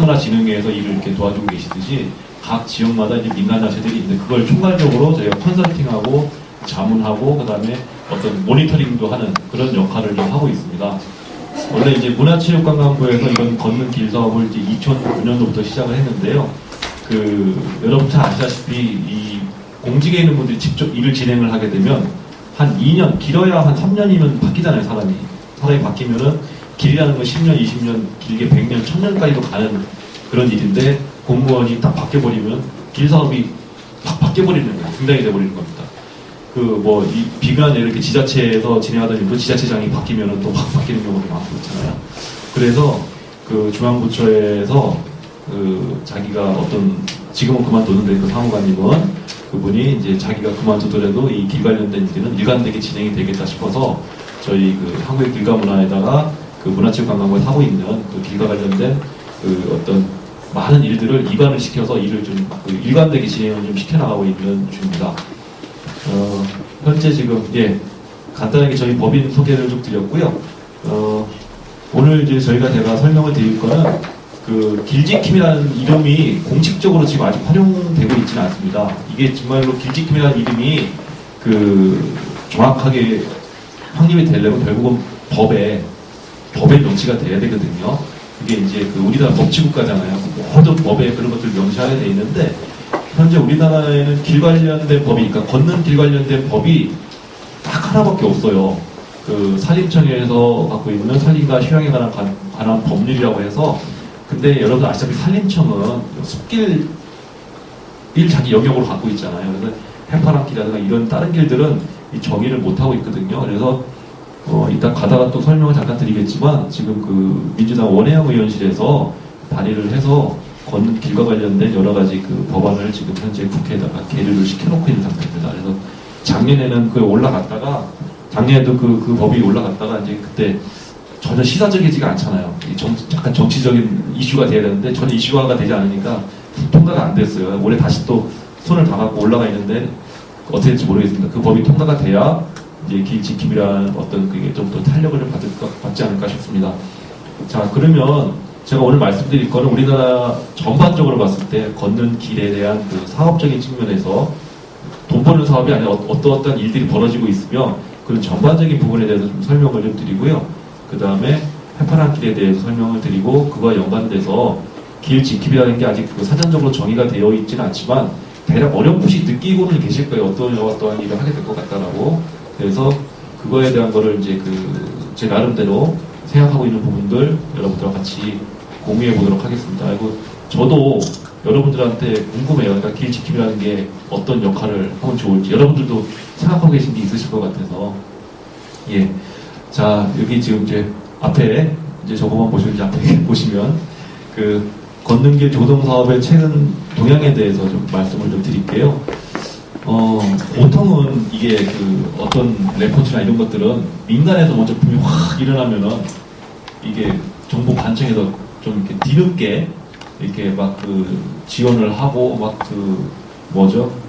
한양문화진흥회에서 일을 이렇게 도와주고 계시듯이 각 지역마다 이제 민간단체들이 있는데 그걸 총괄적으로 저희가 컨설팅하고 자문하고 그다음에 어떤 모니터링도 하는 그런 역할을 좀 하고 있습니다. 원래 이제 문화체육관광부에서 이런 걷는 길 사업을 이제 2009년도부터 시작을 했는데요. 여러분 잘 아시다시피 이 공직에 있는 분들이 직접 일을 진행을 하게 되면 한 2년, 길어야 한 3년이면 바뀌잖아요, 사람이. 사람이 바뀌면은 길이라는 건 10년, 20년, 길게 100년, 1000년까지도 가는 그런 일인데 공무원이 딱 바뀌어버리면 길 사업이 팍 바뀌어버리는 거예요. 중단이 돼버리는 겁니다. 이 비교한 예를 이렇게 지자체에서 진행하던 일도 지자체장이 바뀌면은 또 확 바뀌는 경우도 많고 있잖아요. 그래서 중앙부처에서 자기가 지금은 그만뒀는데 그 사무관님은 그분이 이제 자기가 그만두더라도 이 길 관련된 일은 일관되게 진행이 되겠다 싶어서 저희 한국의 길가 문화에다가 문화체육관광부에서 하고 있는 길과 관련된 어떤 많은 일들을 이관을 시켜서 일을 좀 일관되게 진행을 좀 시켜나가고 있는 중입니다. 현재 지금 간단하게 저희 법인 소개를 좀 드렸고요. 오늘 이제 제가 설명을 드릴 거는 길지킴이라는 이름이 공식적으로 지금 아직 활용되고 있지는 않습니다. 이게 정말로 길지킴이라는 이름이 정확하게 확립이 되려면 결국은 법의 명시가 돼야 되거든요. 그게 이제 우리나라 법치국가잖아요. 모든 법에 그런 것들을 명시하게 돼 있는데 현재 우리나라에는 길 관련된 법이, 그러니까 걷는 길 관련된 법이 딱 하나밖에 없어요. 산림청에서 갖고 있는 산림과 휴양에 관한 법률이라고 해서 근데 여러분 아시다시피 산림청은 숲길 자기 영역으로 갖고 있잖아요. 그래서 해파랑길이라든가 이런 다른 길들은 이 정의를 못하고 있거든요. 그래서 이따 가다가 또 설명을 잠깐 드리겠지만 지금 민주당 원혜영 의원실에서 단의를 해서 걷는 길과 관련된 여러 가지 법안을 지금 현재 국회에다가 계류를 시켜놓고 있는 상태입니다. 그래서 작년에는 올라갔다가 작년에도 그 법이 올라갔다가 이제 그때 전혀 시사적이지가 않잖아요. 약간 정치적인 이슈가 돼야 되는데 전혀 이슈화가 되지 않으니까 통과가 안 됐어요. 올해 다시 또 손을 다 갖고 올라가 있는데 어떻게 될지 모르겠습니다. 그 법이 통과가 돼야 이제 길지킴이라는 그게 좀 더 탄력을 좀 받지 않을까 싶습니다. 자, 그러면 제가 오늘 말씀드릴 거는 우리나라 전반적으로 봤을 때 걷는 길에 대한 사업적인 측면에서 돈 버는 사업이 아니라 어떠한 일들이 벌어지고 있으며 그런 전반적인 부분에 대해서 좀 설명을 좀 드리고요. 그 다음에 해파랑길에 대해서 설명을 드리고 그와 연관돼서 길지킴이라는 게 아직 사전적으로 정의가 되어 있지는 않지만 대략 어렴풋이 느끼고는 계실 거예요. 어떠한 일을 하게 될 것 같다라고. 그래서 그거에 대한 거를 이제 제 나름대로 생각하고 있는 부분들 여러분들과 같이 공유해 보도록 하겠습니다. 그리고 저도 여러분들한테 궁금해요. 그러니까 길지킴이라는 게 어떤 역할을 하면 좋을지 여러분들도 생각하고 계신 게 있으실 것 같아서 자, 여기 지금 앞에 저거만 앞에 보시면 걷는 길 조성 사업의 최근 동향에 대해서 좀 말씀을 좀 드릴게요. 보통은 이게 어떤 레포트나 이런 것들은 민간에서 먼저 붐이 확 일어나면은 이게 정부 관청에서 좀 이렇게 뒤늦게 이렇게 지원을 하고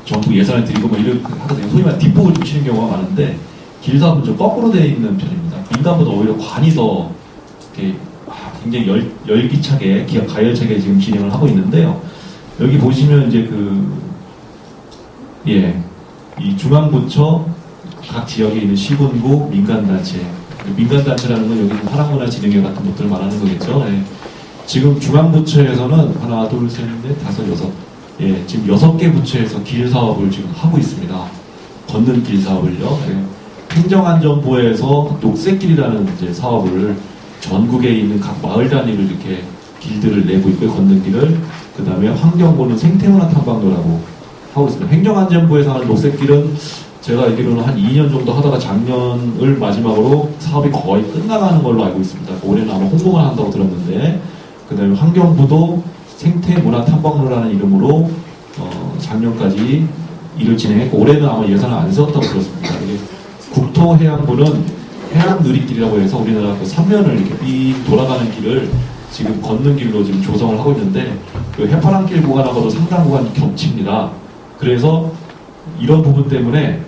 정부 예산을 드리고 이렇게 하거든요. 소위 말해 뒷북을 좀 치는 경우가 많은데 길 사업은 좀 거꾸로 되어 있는 편입니다. 민간보다 오히려 관이 더 이렇게 굉장히 열기차게 가열차게 지금 진행을 하고 있는데요. 여기 보시면 이제 이 중앙부처 각 지역에 있는 시군구 민간단체, 민간단체라는 건 여기 화랑문화진흥회 같은 것들을 말하는 거겠죠. 지금 중앙부처에서는 하나, 둘, 셋, 넷, 다섯, 여섯, 지금 6개 부처에서 길 사업을 지금 하고 있습니다. 걷는 길 사업을요. 행정안전부에서 녹색길이라는 이제 사업을 전국에 있는 각 마을 단위로 이렇게 길들을 내고 있고요. 걷는 길을. 그 다음에 환경부는 생태문화 탐방로라고 하고 있습니다. 행정안전부에서 하는 녹색길은 제가 알기로는 한 2년 정도 하다가 작년을 마지막으로 사업이 거의 끝나가는 걸로 알고 있습니다. 올해는 아마 홍보만 한다고 들었는데, 그 다음에 환경부도 생태문화 탐방로라는 이름으로 작년까지 일을 진행했고, 올해는 아마 예산을 안 세웠다고 들었습니다. 국토해양부는 해양누리길이라고 해서 우리나라 삼면을 이렇게 삥 돌아가는 길을 지금 걷는 길로 지금 조성을 하고 있는데, 해파랑길 구간하고도 상당 구간이 겹칩니다. 그래서 이런 부분 때문에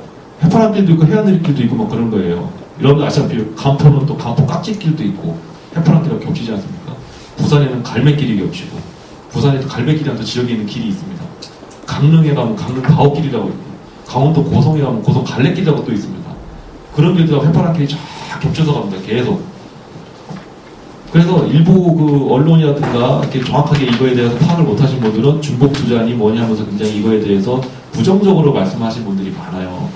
해파랑길도 있고 해양누리길도 있고 그런 거예요. 여러분들 아시다시피 간포는 또 간포 깍지길도 있고 해파랑길하고 겹치지 않습니까? 부산에는 갈매길이 겹치고 부산에도 갈매길이라는 지역에 있는 길이 있습니다. 강릉에 가면 강릉 가옥길이라고 있고, 강원도 고성에 가면 고성 갈래길이라고 또 있습니다. 그런 길들하고 해파란 길이 쫙 겹쳐서 갑니다. 계속. 그래서 일부 그 언론이라든가 이렇게 정확하게 이거에 대해서 파악을 못하신 분들은 중복 투자니 뭐냐 하면서 굉장히 이거에 대해서 부정적으로 말씀하신 분들이 많아요.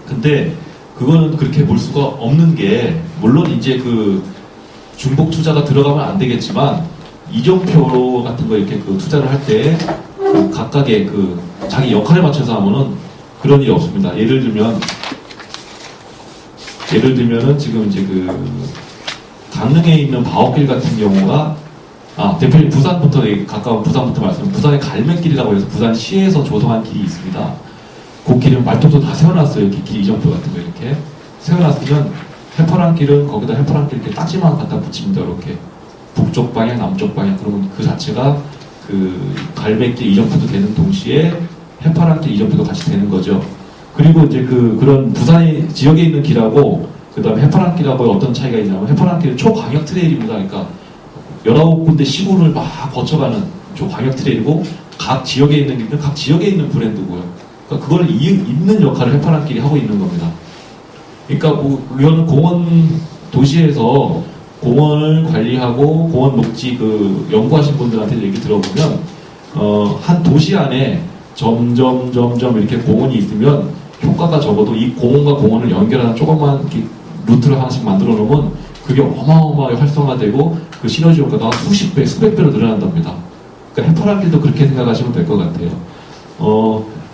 근데 그거는 그렇게 볼 수가 없는 게, 물론 이제 그 중복 투자가 들어가면 안 되겠지만 이정표 같은 거 이렇게 그 투자를 할 때 그 각각의 그 자기 역할에 맞춰서 하면은 그런 일이 없습니다. 예를 들면은 지금 이제 그 강릉에 있는 바오길 같은 경우가, 대표님 부산부터, 가까운 부산부터 말씀드리면 부산의 갈매길이라고 해서 부산시에서 조성한 길이 있습니다. 그 길은 말뚝도 다 세워놨어요. 이렇게 길 이정표 같은 거 이렇게 세워놨으면 해파란 길은 거기다 해파란 길 이렇게 딱지만 갖다 붙입니다. 이렇게 북쪽 방향, 남쪽 방향. 그러면 그 자체가 그 갈매길 이정표도 되는 동시에 해파란 길 이정표도 같이 되는 거죠. 그리고 이제 그런 부산의 지역에 있는 길하고 그 다음에 해파란 길하고 어떤 차이가 있냐면, 해파란 길은 초광역 트레일입니다. 그러니까 19군데 시골을 막 거쳐가는 초광역 트레일이고, 각 지역에 있는 길은 각 지역에 있는 브랜드고요. 그러니까 그걸 잇는 역할을 해파란 길이 하고 있는 겁니다. 그러니까 뭐 이거는 공원 도시에서 공원을 관리하고 공원 녹지 그 연구하신 분들한테 얘기 들어보면 한 도시 안에 점점 이렇게 공원이 있으면 효과가 적어도 이 공원과 공원을 연결하는 조그만 이렇게 루트를 하나씩 만들어 놓으면 그게 어마어마하게 활성화되고 그 시너지 효과가 수십 배, 수백 배로 늘어난답니다. 그러니까 해파란 길도 그렇게 생각하시면 될 것 같아요.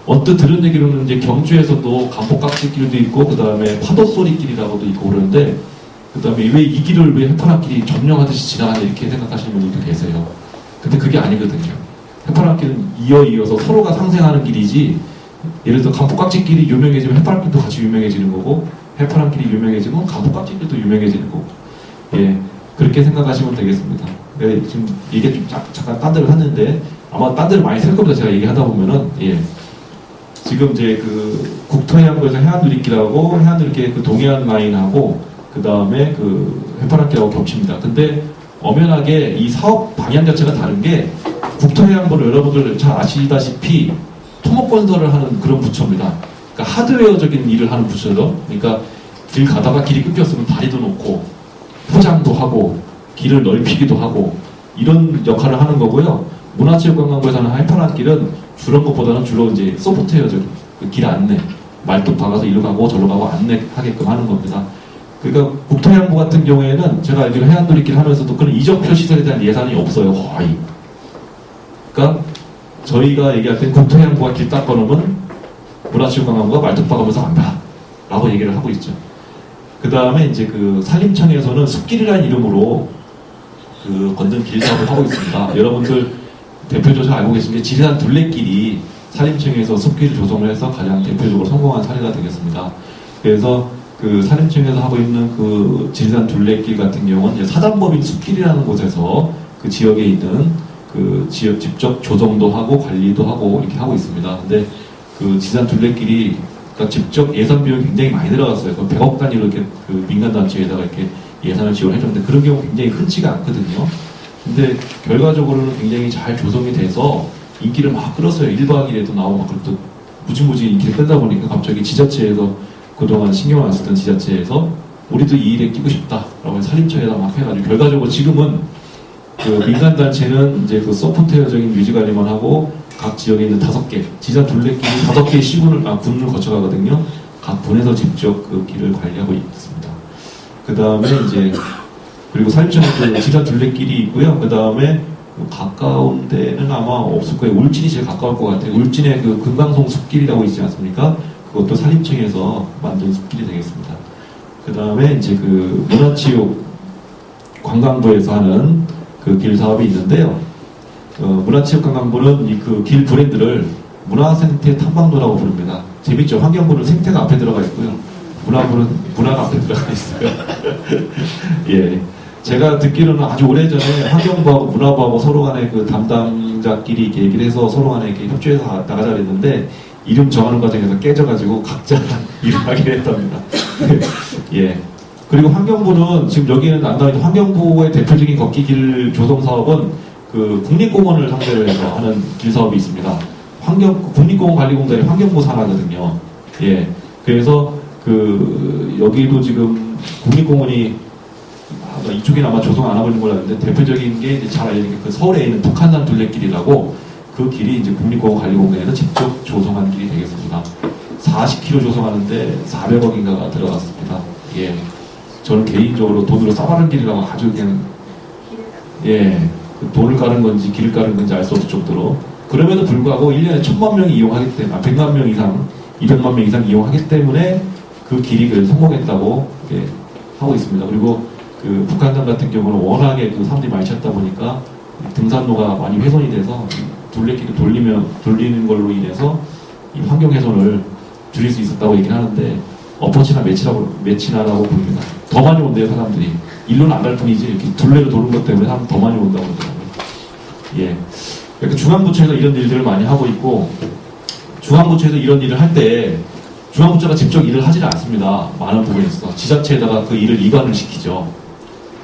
언뜻 들은 얘기로는 이제 경주에서도 간폭각지길도 있고, 그 다음에 파도소리길이라고도 있고 그러는데, 그 다음에 왜 이 길을 왜 해파란 길이 점령하듯이 지나가냐 이렇게 생각하시는 분들도 계세요. 근데 그게 아니거든요. 해파란 길은 이어서 서로가 상생하는 길이지, 예를 들어 간폭각지길이 유명해지면 해파란 길도 같이 유명해지는 거고, 해파란 길이 유명해지면 간폭각지길도 유명해지는 거고, 예, 그렇게 생각하시면 되겠습니다. 네, 지금 이게 좀 잠깐 딴 데를 했는데, 아마 딴 데를 많이 셀 겁니다. 제가 얘기하다 보면은, 예. 지금 이제 그 국토해양부에서 해안누리길하고 해안누리길 그 동해안 라인하고 그 다음에 그 해파란길하고 겹칩니다. 근데 엄연하게 이 사업 방향 자체가 다른 게, 국토해양부를 여러분들 잘 아시다시피 토목건설을 하는 그런 부처입니다. 그러니까 하드웨어적인 일을 하는 부처죠. 그러니까 길 가다가 길이 끊겼으면 다리도 놓고 포장도 하고 길을 넓히기도 하고 이런 역할을 하는 거고요. 문화체육관광부에서는 해파란길은 그런 것보다는 주로 이제 소프트웨어적인 그 길 안내, 말뚝 박아서 이리로 가고 저리로 가고 안내하게끔 하는 겁니다. 그러니까 국토해양부 같은 경우에는 제가 알기로 해안도리길 하면서도 그런 이정표 시설에 대한 예산이 없어요. 거의. 그러니까 저희가 얘기할 때 국토해양부가 길 닦아놓으면 문화체육관광부가 말뚝 박으면서 간다 라고 얘기를 하고 있죠. 그 다음에 이제 그 산림청에서는 숲길이라는 이름으로 그 건든 길 사업을 하고 있습니다. 여러분들 대표적으로 잘 알고 계신 게 지리산 둘레길이 산림청에서 숲길 조성을 해서 가장 대표적으로 성공한 사례가 되겠습니다. 그래서 그 산림청에서 하고 있는 그 지리산 둘레길 같은 경우는 이제 사단법인 숲길이라는 곳에서 그 지역에 있는 그 지역 직접 조성도 하고 관리도 하고 이렇게 하고 있습니다. 근데 그 지리산 둘레길이 그러니까 직접 예산 비용이 굉장히 많이 들어갔어요. 그 100억 단위로 이렇게 그 민간단체에다가 이렇게 예산을 지원해줬는데 그런 경우 굉장히 흔치가 않거든요. 근데 결과적으로는 굉장히 잘 조성이 돼서 인기를 막 끌었어요. 1박 2일에도 나오고 막 또 무지무지 인기를 끌다 보니까 갑자기 지자체에서 그동안 신경을 안 쓰던 지자체에서 우리도 이 일에 끼고 싶다라고 산림청에다 막 해가지고 결과적으로 지금은 그 민간단체는 이제 그 소프트웨어적인 유지관리만 하고 각 지역에 있는 5개, 지리산 둘레길이 5개의 군을 거쳐가거든요. 각 군에서 직접 그 길을 관리하고 있습니다. 그 다음에 이제 그리고 산림청에 그 지리산 둘레길이 있고요. 그 다음에 가까운 데는 아마 없을 거예요. 울진이 제일 가까울 것 같아요. 울진에 그 금강송 숲길이라고 있지 않습니까? 그것도 산림청에서 만든 숲길이 되겠습니다. 그 다음에 이제 그 문화체육 관광부에서 하는 그 길 사업이 있는데요. 문화체육관광부는 이 그 길 브랜드를 문화생태 탐방로라고 부릅니다. 재밌죠? 환경부는 생태가 앞에 들어가 있고요. 문화부는 문화가 앞에 들어가 있어요. 예. 제가 듣기로는 아주 오래전에 환경부하고 문화부하고 서로 간에 그 담당자끼리 이렇게 얘기를 해서 서로 간에 이렇게 협조해서 나가자 그랬는데 이름 정하는 과정에서 깨져가지고 각자 이름을 하게 했답니다. 예. 그리고 환경부는 지금 여기에는 안 나와 있는 환경부의 대표적인 걷기길 조성 사업은 그 국립공원을 상대로 해서 하는 길 사업이 있습니다. 국립공원관리공단이 환경부 산하거든요. 예. 그래서 그 여기도 지금 국립공원이 이쪽에는 아마 조성 안 하고 있는 걸로 아는데 대표적인 게 이제 잘 알려진 게 그 서울에 있는 북한산 둘레길이라고 그 길이 이제 국립공원관리공단에서 직접 조성한 길이 되겠습니다. 40km 조성하는데 400억인가가 들어갔습니다. 예. 저는 개인적으로 돈으로 싸바른 길이라고 아주 그냥 예. 그 돈을 까는 건지 길을 까는 건지 알 수 없을 정도로 그럼에도 불구하고 1년에 1000만 명이 이용하기 때문에 100만 명 이상 200만 명 이상 이용하기 때문에 그 길이 그래도 성공했다고 하고 있습니다. 그리고 그 북한산 같은 경우는 워낙에 그 사람들이 많이 찾다 보니까 등산로가 많이 훼손이 돼서 둘레길을 돌리는 걸로 인해서 이 환경 훼손을 줄일 수 있었다고 얘기를 하는데 엎어치나 매치나라고 부릅니다. 더 많이 온대요, 사람들이. 일로는 안 갈 뿐이지 이렇게 둘레로 도는 것 때문에 사람 더 많이 온다고 그러더라고요. 예. 그러니까 중앙부처에서 이런 일들을 많이 하고 있고 중앙부처에서 이런 일을 할 때 중앙부처가 직접 일을 하지는 않습니다. 많은 부분에 있어서 지자체에다가 그 일을 이관을 시키죠.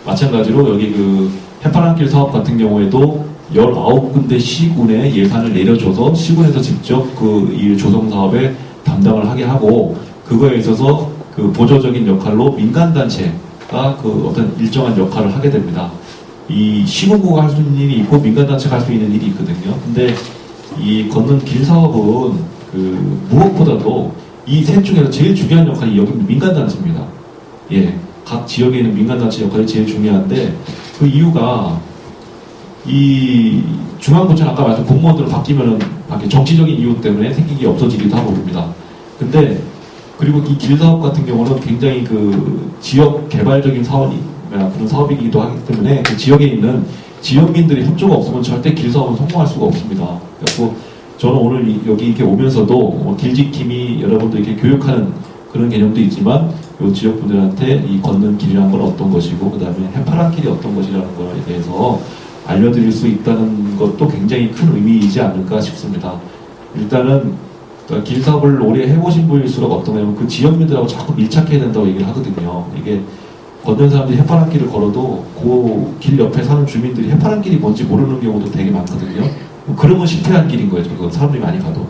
마찬가지로 여기 그 해파랑길 사업 같은 경우에도 19군데 시군에 예산을 내려줘서 시군에서 직접 그 일 조성 사업에 담당을 하게 하고 그거에 있어서 그 보조적인 역할로 민간단체가 그 어떤 일정한 역할을 하게 됩니다. 이 시군구가 할 수 있는 일이 있고 민간단체가 할 수 있는 일이 있거든요. 근데 이 걷는 길 사업은 그 무엇보다도 이 셋 중에서 제일 중요한 역할이 여기 민간단체입니다. 예. 각 지역에 있는 민간단체 역할이 제일 중요한데 그 이유가 이 중앙부처는 아까 말씀 공무원들로 바뀌면은 정치적인 이유 때문에 생긴 게 없어지기도 하고 그럽니다. 근데 그리고 이 길 사업 같은 경우는 굉장히 그 지역 개발적인 그런 사업이기도 하기 때문에 그 지역에 있는 지역민들의 협조가 없으면 절대 길 사업은 성공할 수가 없습니다. 그래서 저는 오늘 여기 이렇게 오면서도 길지킴이 여러분들 이렇게 교육하는 그런 개념도 있지만 이 지역분들한테 이 걷는 길이라는 건 어떤 것이고 그 다음에 해파란 길이 어떤 것이라는 거에 대해서 알려드릴 수 있다는 것도 굉장히 큰 의미이지 않을까 싶습니다. 일단은 길 사업을 오래 해보신 분일수록 어떤 거냐면 그 지역민들하고 자꾸 밀착해야 된다고 얘기를 하거든요. 이게 걷는 사람들이 해파란 길을 걸어도 그 길 옆에 사는 주민들이 해파란 길이 뭔지 모르는 경우도 되게 많거든요. 그러면 실패한 길인 거예요. 그건 사람들이 많이 가도.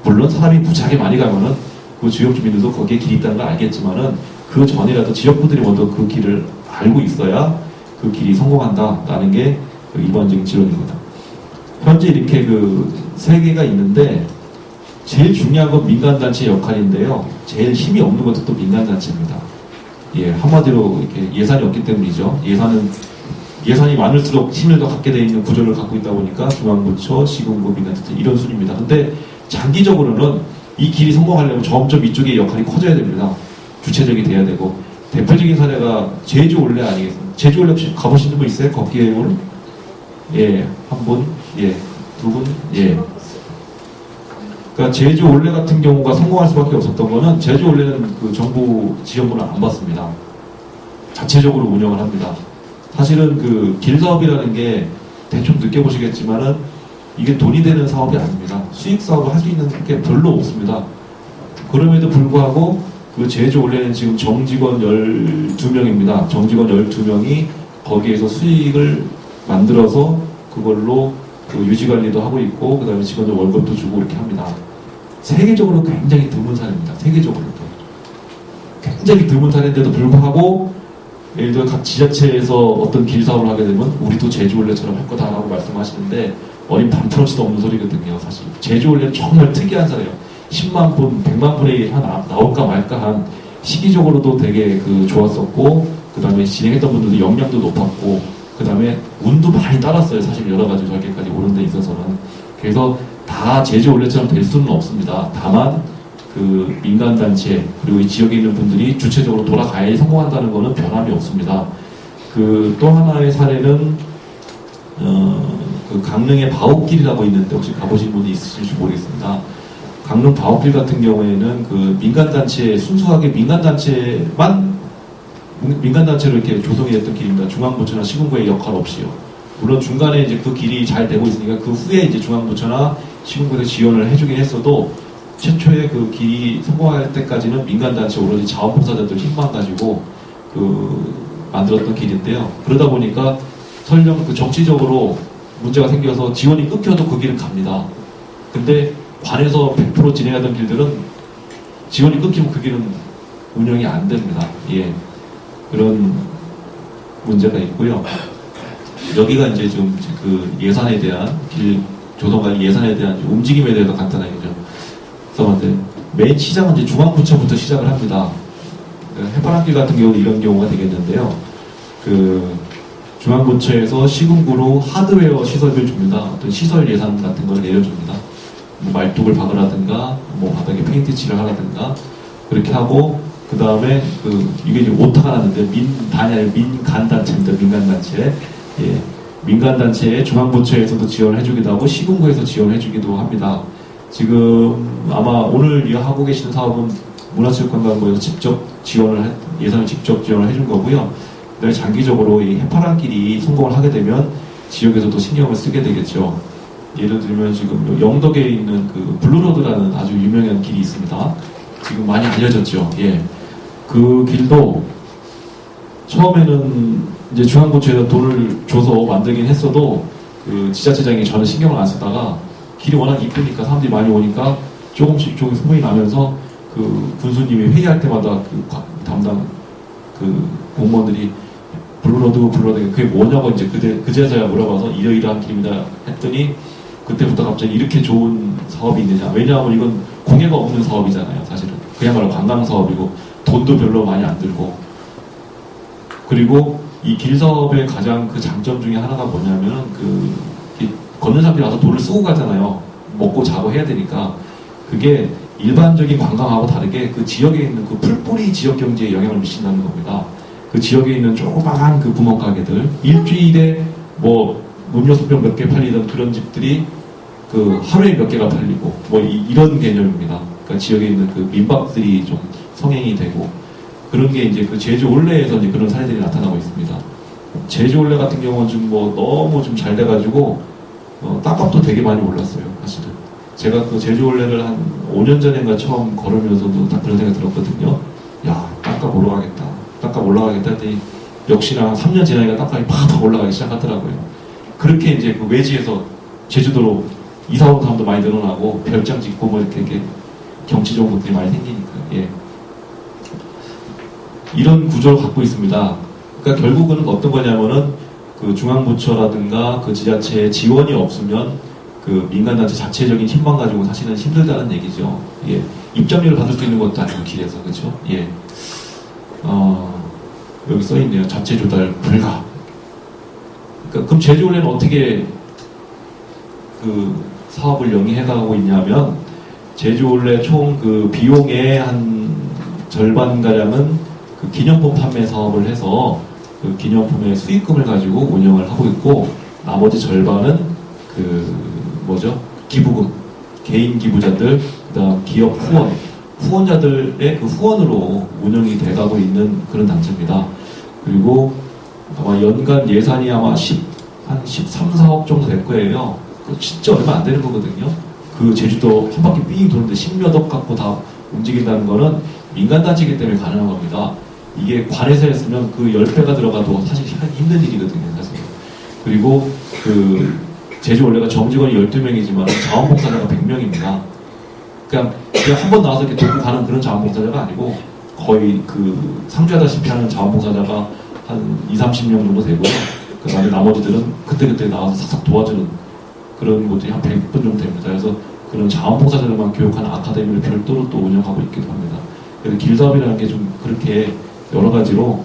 물론 사람이 무지하게 많이 가면은 그 지역 주민들도 거기에 길이 있다는 걸 알겠지만은 그 전이라도 지역분들이 먼저 그 길을 알고 있어야 그 길이 성공한다라는 게 그 일반적인 지론입니다. 현재 이렇게 그 세 개가 있는데 제일 중요한 건 민간단체 역할인데요. 제일 힘이 없는 것도 또 민간단체입니다. 예, 한마디로 이렇게 예산이 없기 때문이죠. 예산이 많을수록 힘을 더 갖게 되어 있는 구조를 갖고 있다 보니까 중앙부처, 시군구, 민간단체 이런 순입니다. 근데 장기적으로는 이 길이 성공하려면 점점 이쪽의 역할이 커져야 됩니다. 주체적이 돼야 되고 대표적인 사례가 제주 올레 아니겠습니까? 제주 올레 혹시 가보신 분 있어요? 걷기에 오늘? 예, 한 분, 예, 두 분, 예. 그러니까 제주 올레 같은 경우가 성공할 수밖에 없었던 거는 제주 올레는 그 정부 지원금을 안 받습니다. 자체적으로 운영을 합니다. 사실은 그 길 사업이라는 게 대충 느껴보시겠지만은 이게 돈이 되는 사업이 아닙니다. 수익 사업을 할 수 있는 게 별로 없습니다. 그럼에도 불구하고 그 제주 올레는 지금 정직원 12명입니다. 정직원 12명이 거기에서 수익을 만들어서 그걸로 그 유지관리도 하고 있고 그 다음에 직원들 월급도 주고 이렇게 합니다. 세계적으로 굉장히 드문 사례입니다. 세계적으로도 굉장히 드문 사례인데도 불구하고 예를 들어 각 지자체에서 어떤 길 사업을 하게 되면 우리도 제주 올레처럼 할 거다라고 말씀하시는데 어린 반프로치도 없는 소리거든요. 사실 제주 올레는 정말 특이한 사례예요. 10만 분, 100만 분의 나올까 말까 한 시기적으로도 되게 그 좋았었고 그 다음에 진행했던 분들도 역량도 높았고 그 다음에 운도 많이 따랐어요. 사실 여러 가지 절개까지 오는 데 있어서는. 그래서 다 제주 올레처럼 될 수는 없습니다. 다만 그 민간단체 그리고 이 지역에 있는 분들이 주체적으로 돌아가야 성공한다는 것은 변함이 없습니다. 그 또 하나의 사례는 그 강릉의 바옥길이라고 있는데 혹시 가보신 분이 있으실지 모르겠습니다. 강릉 바옥길 같은 경우에는 그 민간단체 순수하게 민간단체로 이렇게 조성이 됐던 길입니다. 중앙부처나 시군구의 역할 없이요. 물론 중간에 이제 그 길이 잘 되고 있으니까 그 후에 이제 중앙부처나 시군구에서 지원을 해주긴 했어도 최초에 그 길이 성공할 때까지는 민간단체 오로지 자원봉사자들 힘만 가지고 그 만들었던 길인데요. 그러다 보니까 설령 그 정치적으로 문제가 생겨서 지원이 끊겨도 그 길은 갑니다. 근데 관에서 100% 진행하던 길들은 지원이 끊기면 그 길은 운영이 안 됩니다. 예. 그런 문제가 있고요. 여기가 이제 좀 그 예산에 대한 길 조성관리 예산에 대한 움직임에 대해서 간단하게 좀 써봤는데, 메인 시작은 이제 중앙부처부터 시작을 합니다. 해파랑길 같은 경우는 이런 경우가 되겠는데요. 그 중앙부처에서 시군구로 하드웨어 시설을 줍니다. 어떤 시설 예산 같은 걸 내려줍니다. 뭐 말뚝을 박으라든가, 뭐 바닥에 페인트 칠을 하라든가, 그렇게 하고, 그 다음에 이게 이제 오타가 났는데, 민간단체입니다. 민간단체. 예. 민간단체에 중앙부처에서도 지원을 해주기도 하고, 시군구에서 지원을 해주기도 합니다. 지금 아마 오늘 이 하고 계시는 사업은 문화체육관광부에서 직접 예산을 직접 지원을 해준 거고요. 그다음에 장기적으로 이 해파랑길이 성공을 하게 되면 지역에서도 신경을 쓰게 되겠죠. 예를 들면 지금 영덕에 있는 그 블루로드라는 아주 유명한 길이 있습니다. 지금 많이 알려졌죠. 예. 그 길도 처음에는 이제 중앙부처에서 돈을 줘서 만들긴 했어도 그 지자체장이 전혀 신경을 안 쓰다가 길이 워낙 이쁘니까 사람들이 많이 오니까 조금씩 소문이 나면서 그 군수님이 회의할 때마다 그 담당 그 공무원들이 블루로드 그게 뭐냐고 이제 그제서야 물어봐서 이러이러한 길입니다 했더니, 그때부터 갑자기 이렇게 좋은 사업이 있느냐. 왜냐하면 이건 공해가 없는 사업이잖아요. 사실은 그야말로 관광 사업이고 돈도 별로 많이 안 들고. 그리고 이 길 사업의 가장 그 장점 중에 하나가 뭐냐면 걷는 사람들이 와서 돈을 쓰고 가잖아요. 먹고 자고 해야 되니까. 그게 일반적인 관광하고 다르게 그 지역에 있는 그 풀뿌리 지역 경제에 영향을 미친다는 겁니다. 그 지역에 있는 조그마한 그 구멍가게들, 일주일에 뭐 음료수병 몇 개 팔리던 그런 집들이 그 하루에 몇 개가 팔리고 뭐 이런 개념입니다. 그러니까 지역에 있는 그 민박들이 좀 성행이 되고, 그런 게 이제 그 제주 올레에서 이제 그런 사례들이 나타나고 있습니다. 제주 올레 같은 경우는 좀 뭐 너무 좀 잘 돼가지고 땅값도 되게 많이 올랐어요. 사실은 제가 그 제주 올레를 한 5년 전인가 처음 걸으면서도 딱 그런 생각이 들었거든요. 야, 땅값 올라가겠다. 땅값 올라가겠다 했더니 역시나 3년 지나니까 땅값이 팍팍 올라가기 시작하더라고요. 그렇게 이제 그 외지에서 제주도로 이사 온 사람도 많이 늘어나고 별장 짓고 뭐 이렇게 경치 좋은 곳들이 많이 생기니까. 예. 이런 구조를 갖고 있습니다. 그러니까 결국은 어떤 거냐면은 그 중앙부처라든가 그 지자체의 지원이 없으면 그 민간단체 자체적인 힘만 가지고 사실은 힘들다는 얘기죠. 예. 입장료를 받을 수 있는 것도 아니고 길에서, 그렇죠? 예. 여기 써 있네요. 자체 조달 불가. 그러니까 그럼 제주올레는 어떻게 그 사업을 영위해가고 있냐면, 제주올레 총 그 비용의 한 절반가량은 그 기념품 판매 사업을 해서 그 기념품의 수익금을 가지고 운영을 하고 있고, 나머지 절반은 기부금, 개인 기부자들, 그다음 기업 후원자들의 그 후원으로 운영이 돼가고 있는 그런 단체입니다. 그리고 아마 연간 예산이 아마 한 13, 4억 정도 될 거예요. 진짜 얼마 안 되는 거거든요. 그 제주도 한 바퀴 삥 도는데 10몇 억 갖고 다 움직인다는 거는 민간단체이기 때문에 가능한 겁니다. 이게 관에서 했으면 그 10배가 들어가도 사실 하기 힘든 일이거든요, 사실. 그리고 그 제주 올레가 정직원이 12명이지만 자원봉사자가 100명입니다. 그냥 한 번 나와서 이렇게 돕고 가는 그런 자원봉사자가 아니고 거의 그 상주하다시피 하는 자원봉사자가 한 20, 30명 정도 되고요. 그 다음에 나머지들은 그때그때 나와서 싹싹 도와주는 그런 곳들이 한 100분 정도 됩니다. 그래서 그런 자원봉사자들만 교육하는 아카데미를 별도로 또 운영하고 있기도 합니다. 그래서 길사업이라는 게 좀 그렇게 여러 가지로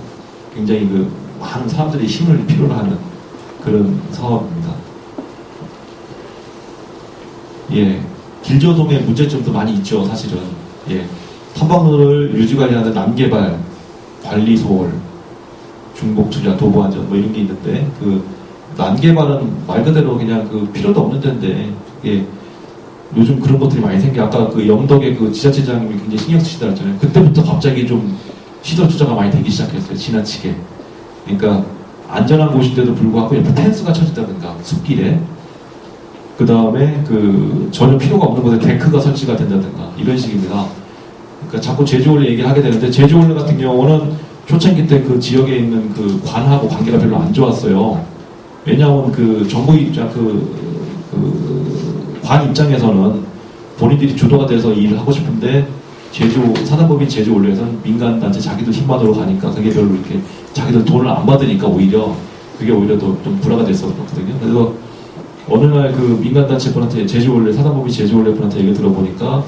굉장히 그 많은 사람들의 힘을 필요로 하는 그런 사업입니다. 예. 길조동의 문제점도 많이 있죠, 사실은. 예. 탐방로를 유지관리하는 남개발, 관리소홀, 중복투자, 도보안전 뭐 이런 게 있는데, 그 남개발은 말 그대로 그냥 그 필요도 없는 데인데, 예. 요즘 그런 것들이 많이 생겨. 아까 그 영덕의 그 지자체장님이 굉장히 신경 쓰시다 했잖아요. 그때부터 갑자기 좀 시설 투자가 많이 되기 시작했어요. 지나치게. 그러니까 안전한 곳인데도 불구하고 옆에 펜스가 쳐진다든가 숲길에, 그 다음에 그 전혀 필요가 없는 곳에 데크가 설치가 된다든가 이런 식입니다. 그러니까 자꾸 제주올레 얘기를 하게 되는데, 제주올레 같은 경우는 초창기 때 그 지역에 있는 그 관하고 관계가 별로 안 좋았어요. 왜냐하면 그 정부 입장, 관 입장에서는 본인들이 주도가 돼서 일을 하고 싶은데 사단법인 제주올레에서는 민간단체 자기들 힘만으로 가니까 그게 별로 이렇게 자기들 돈을 안 받으니까 그게 오히려 더 좀 불화가 됐었거든요. 그래서 어느 날 그 민간단체 분한테 사단법인 제주올레 분한테 얘기 들어보니까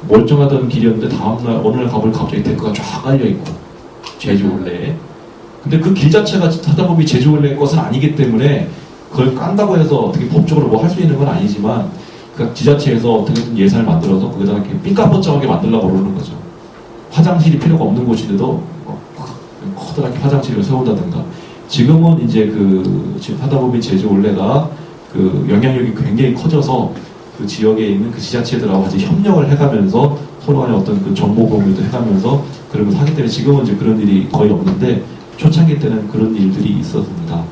멀쩡하던 길이었는데 다음날 어느 날 가보니까 갑자기 데크가 쫙 깔려있고 제주올레에. 근데 그 길 자체가 사단법인 제주올레 것은 아니기 때문에 그걸 깐다고 해서 어떻게 법적으로 뭐 할 수 있는 건 아니지만 그 지자체에서 어떻게든 예산을 만들어서 거기다가 이렇게 삐까뻔쩍하게 만들려고 그러는 거죠. 화장실이 필요가 없는 곳인데도 커다랗게 화장실을 세운다든가. 지금은 이제 지금 사단법인 제주올레가 그 영향력이 굉장히 커져서 그 지역에 있는 그 지자체들하고 같이 협력을 해가면서 서로 간에 어떤 그 정보 공유도 해가면서 그런 걸 하기 때문에 지금은 이제 그런 일이 거의 없는데 초창기 때는 그런 일들이 있었습니다.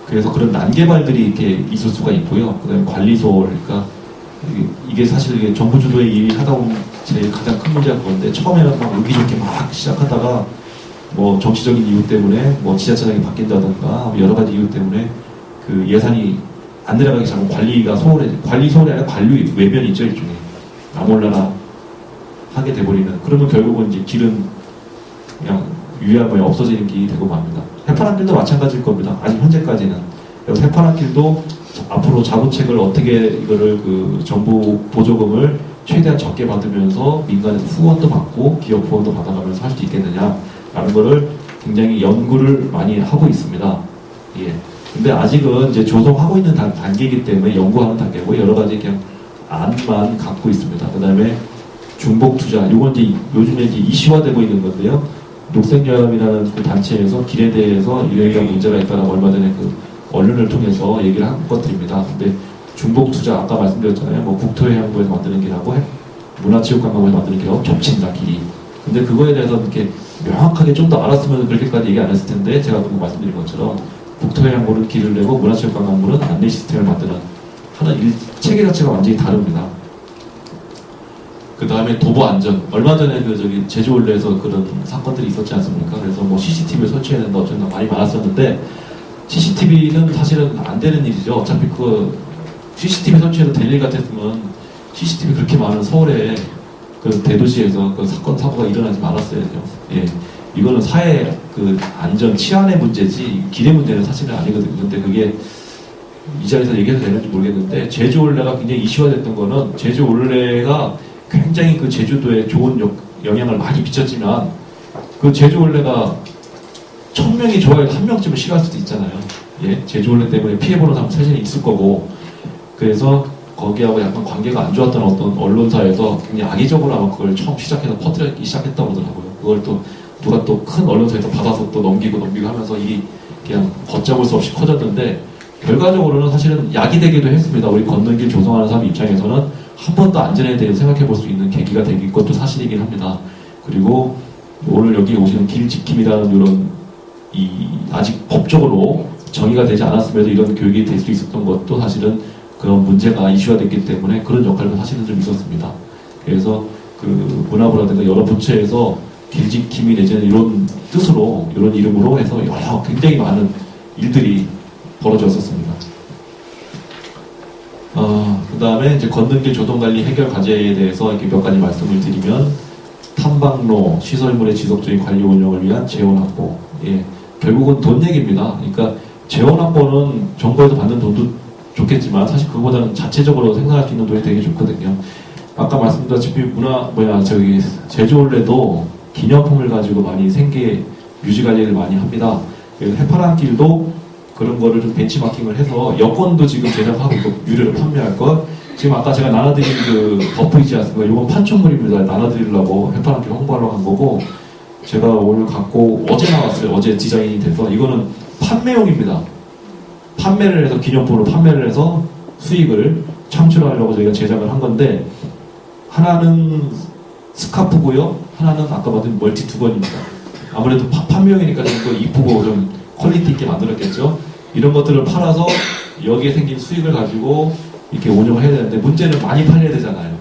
그래서 그런 난개발들이 이렇게 있을 수가 있고요. 그 다음에 관리소, 그러니까 이게 사실 이게 정부 주도의 일이 하다 보면 제일 가장 큰 문제가 그건데 처음에는 막 의기좋게 막 시작하다가 뭐 정치적인 이유 때문에 뭐 지자체장이 바뀐다든가 여러 가지 이유 때문에 그 예산이 안 내려가기 시작하면 관리 소홀이 아니라 관리 외면이 있죠, 일종의. 나몰라라 하게 돼버리는. 그러면 결국은 이제 길은 그냥 유야무야 없어지는 길이 되고 맙니다. 해파란 길도 마찬가지일 겁니다. 아직 현재까지는. 그래서 해파란 길도 앞으로 자구책을 어떻게 이거를 그 정부 보조금을 최대한 적게 받으면서 민간에서 후원도 받고 기업 후원도 받아가면서 할 수 있겠느냐라는 거를 굉장히 연구를 많이 하고 있습니다. 예. 근데 아직은 이제 조성하고 있는 단계이기 때문에 연구하는 단계고 여러 가지 그냥 안만 갖고 있습니다. 그 다음에 중복 투자, 이건 이제 요즘에 이제 이슈화되고 있는 건데요. 녹색연합이라는 그 단체에서 길에 대해서 이러이러한 문제가 있다라고 얼마 전에 그 언론을 통해서 얘기를 한 것들입니다. 근데 중복 투자, 아까 말씀드렸잖아요. 뭐 국토해양부에서 만드는 길하고 문화체육관광부에서 만드는 길하고 겹친다, 길이. 근데 그거에 대해서 이렇게 명확하게 좀 더 알았으면 그렇게까지 얘기 안 했을 텐데 제가 그 말씀드린 것처럼 국토해양부는 길을 내고 문화체육관광부는 안내 시스템을 만드는 하는 체계 자체가 완전히 다릅니다. 그 다음에 도보 안전. 얼마 전에 제주올레에서 그런 사건들이 있었지 않습니까? 그래서 뭐 CCTV를 설치해야 된다, 어쩐다 말이 많았었는데 CCTV는 사실은 안 되는 일이죠. 어차피 CCTV 설치해도 될 일 같았으면 CCTV 그렇게 많은 서울에 그 대도시에서 그 사고가 일어나지 말았어야죠. 예. 이거는 사회 안전, 치안의 문제지 길의 문제는 사실은 아니거든요. 근데 그게 이 자리에서 얘기해도 되는지 모르겠는데 제주올레가 굉장히 이슈화됐던 거는 제주올레가 굉장히 그 제주도에 좋은 영향을 많이 미쳤지만 그 제주올레가 1000명이 좋아해도 한 명쯤은 싫어할 수도 있잖아요. 예, 제주올레 때문에 피해보는 사람 사실은 있을 거고 그래서 거기하고 약간 관계가 안 좋았던 어떤 언론사에서 굉장히 악의적으로 아마 그걸 처음 시작해서 퍼뜨리기 시작했다고 그러더라고요. 그걸 또 누가 또 큰 언론사에서 받아서 또 넘기고 하면서 이 그냥 걷잡을 수 없이 커졌는데 결과적으로는 사실은 약이 되기도 했습니다. 우리 걷는 길 조성하는 사람 입장에서는 한 번 더 안전에 대해서 생각해 볼 수 있는 계기가 되긴 것도 사실이긴 합니다. 그리고 오늘 여기 오시는 길 지킴이라는 이런 아직 법적으로 정의가 되지 않았음에도 이런 교육이 될 수 있었던 것도 사실은 그런 문제가 이슈가 됐기 때문에 그런 역할도 사실은 좀 있었습니다. 그래서 그 문화부라든가 여러 부처에서 길지킴이 내지는 이런 뜻으로 이런 이름으로 해서 여러 굉장히 많은 일들이 벌어졌었습니다. 그 다음에 이제 걷는 길 조성관리 해결 과제에 대해서 이렇게 몇 가지 말씀을 드리면 탐방로, 시설물의 지속적인 관리 운영을 위한 재원 확보. 예, 결국은 돈 얘기입니다. 그러니까 재원 확보는 정부에서 받는 돈도 좋겠지만 사실 그거보다는 자체적으로 생산할 수 있는 돈이 되게 좋거든요. 아까 말씀드렸다시피 제주올레도 기념품을 가지고 많이 생계 유지 관리를 많이 합니다. 그래서 해파란 길도 그런 거를 좀 벤치마킹을 해서 여권도 지금 제작하고 있고 유료로 판매할 것. 지금 아까 제가 나눠드린 그 버프이지 않습니까? 이건 판촉물입니다. 나눠드리려고 해파란 길 홍보하려고 한 거고 제가 오늘 갖고 어제 나왔어요. 어제 디자인이 돼서 이거는 판매용입니다. 판매를 해서 기념품으로 판매를 해서 수익을 창출하려고 저희가 제작을 한 건데 하나는 스카프고요. 하나는 아까 봤던 멀티 두건입니다. 아무래도 판매용이니까 좀 더 이쁘고 좀 퀄리티 있게 만들었겠죠. 이런 것들을 팔아서 여기에 생긴 수익을 가지고 이렇게 운영을 해야 되는데 문제는 많이 팔려야 되잖아요.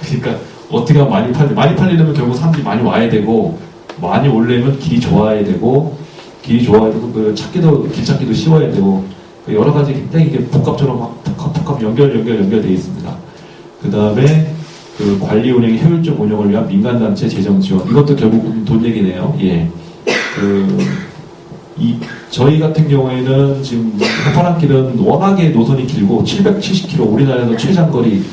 그러니까 어떻게 하면 많이 팔리려면 결국 사람들이 많이 와야 되고 많이 오려면 길이 좋아야 되고 길이 좋아야 되고, 길 찾기도 쉬워야 되고, 여러 가지 굉장히 이게 복합처럼 막 복합 연결돼 있습니다. 그 다음에 그 관리 운영의 효율적 운영을 위한 민간단체 재정 지원. 이것도 결국 돈 얘기네요. 예. 저희 같은 경우에는 지금 해파랑길은 워낙에 노선이 길고 770km, 우리나라에서 최장거리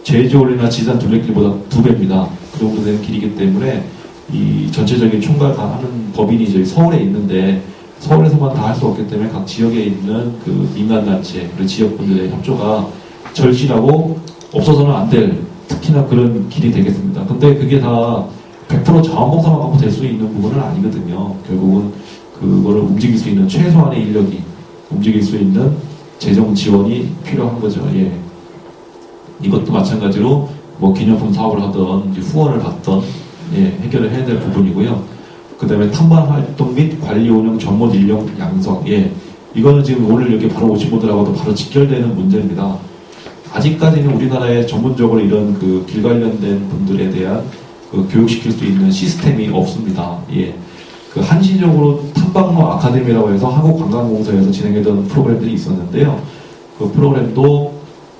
제주올레나 지산 둘레길보다 2배입니다. 그 정도 되는 길이기 때문에 이 전체적인 총괄하는 법인이 저희 서울에 있는데, 서울에서만 다 할 수 없기 때문에 각 지역에 있는 그 민간단체, 그리고 지역분들의 협조가 절실하고 없어서는 안 될, 특히나 그런 길이 되겠습니다. 근데 그게 다 100% 자원봉사만 갖고 될 수 있는 부분은 아니거든요. 결국은 그거를 움직일 수 있는 최소한의 인력이, 움직일 수 있는 재정 지원이 필요한 거죠. 예. 이것도 마찬가지로 뭐 기념품 사업을 하던, 후원을 받던, 예, 해결을 해야 될 부분이고요. 그 다음에 탐방 활동 및 관리 운영 전문 인력 양성. 예. 이거는 지금 오늘 여기 바로 오신 분들하고도 바로 직결되는 문제입니다. 아직까지는 우리나라에 전문적으로 이런 그 길 관련된 분들에 대한 그 교육시킬 수 있는 시스템이 없습니다. 예. 그 한시적으로 탐방로 아카데미라고 해서 한국관광공사에서 진행했던 프로그램들이 있었는데요. 그 프로그램도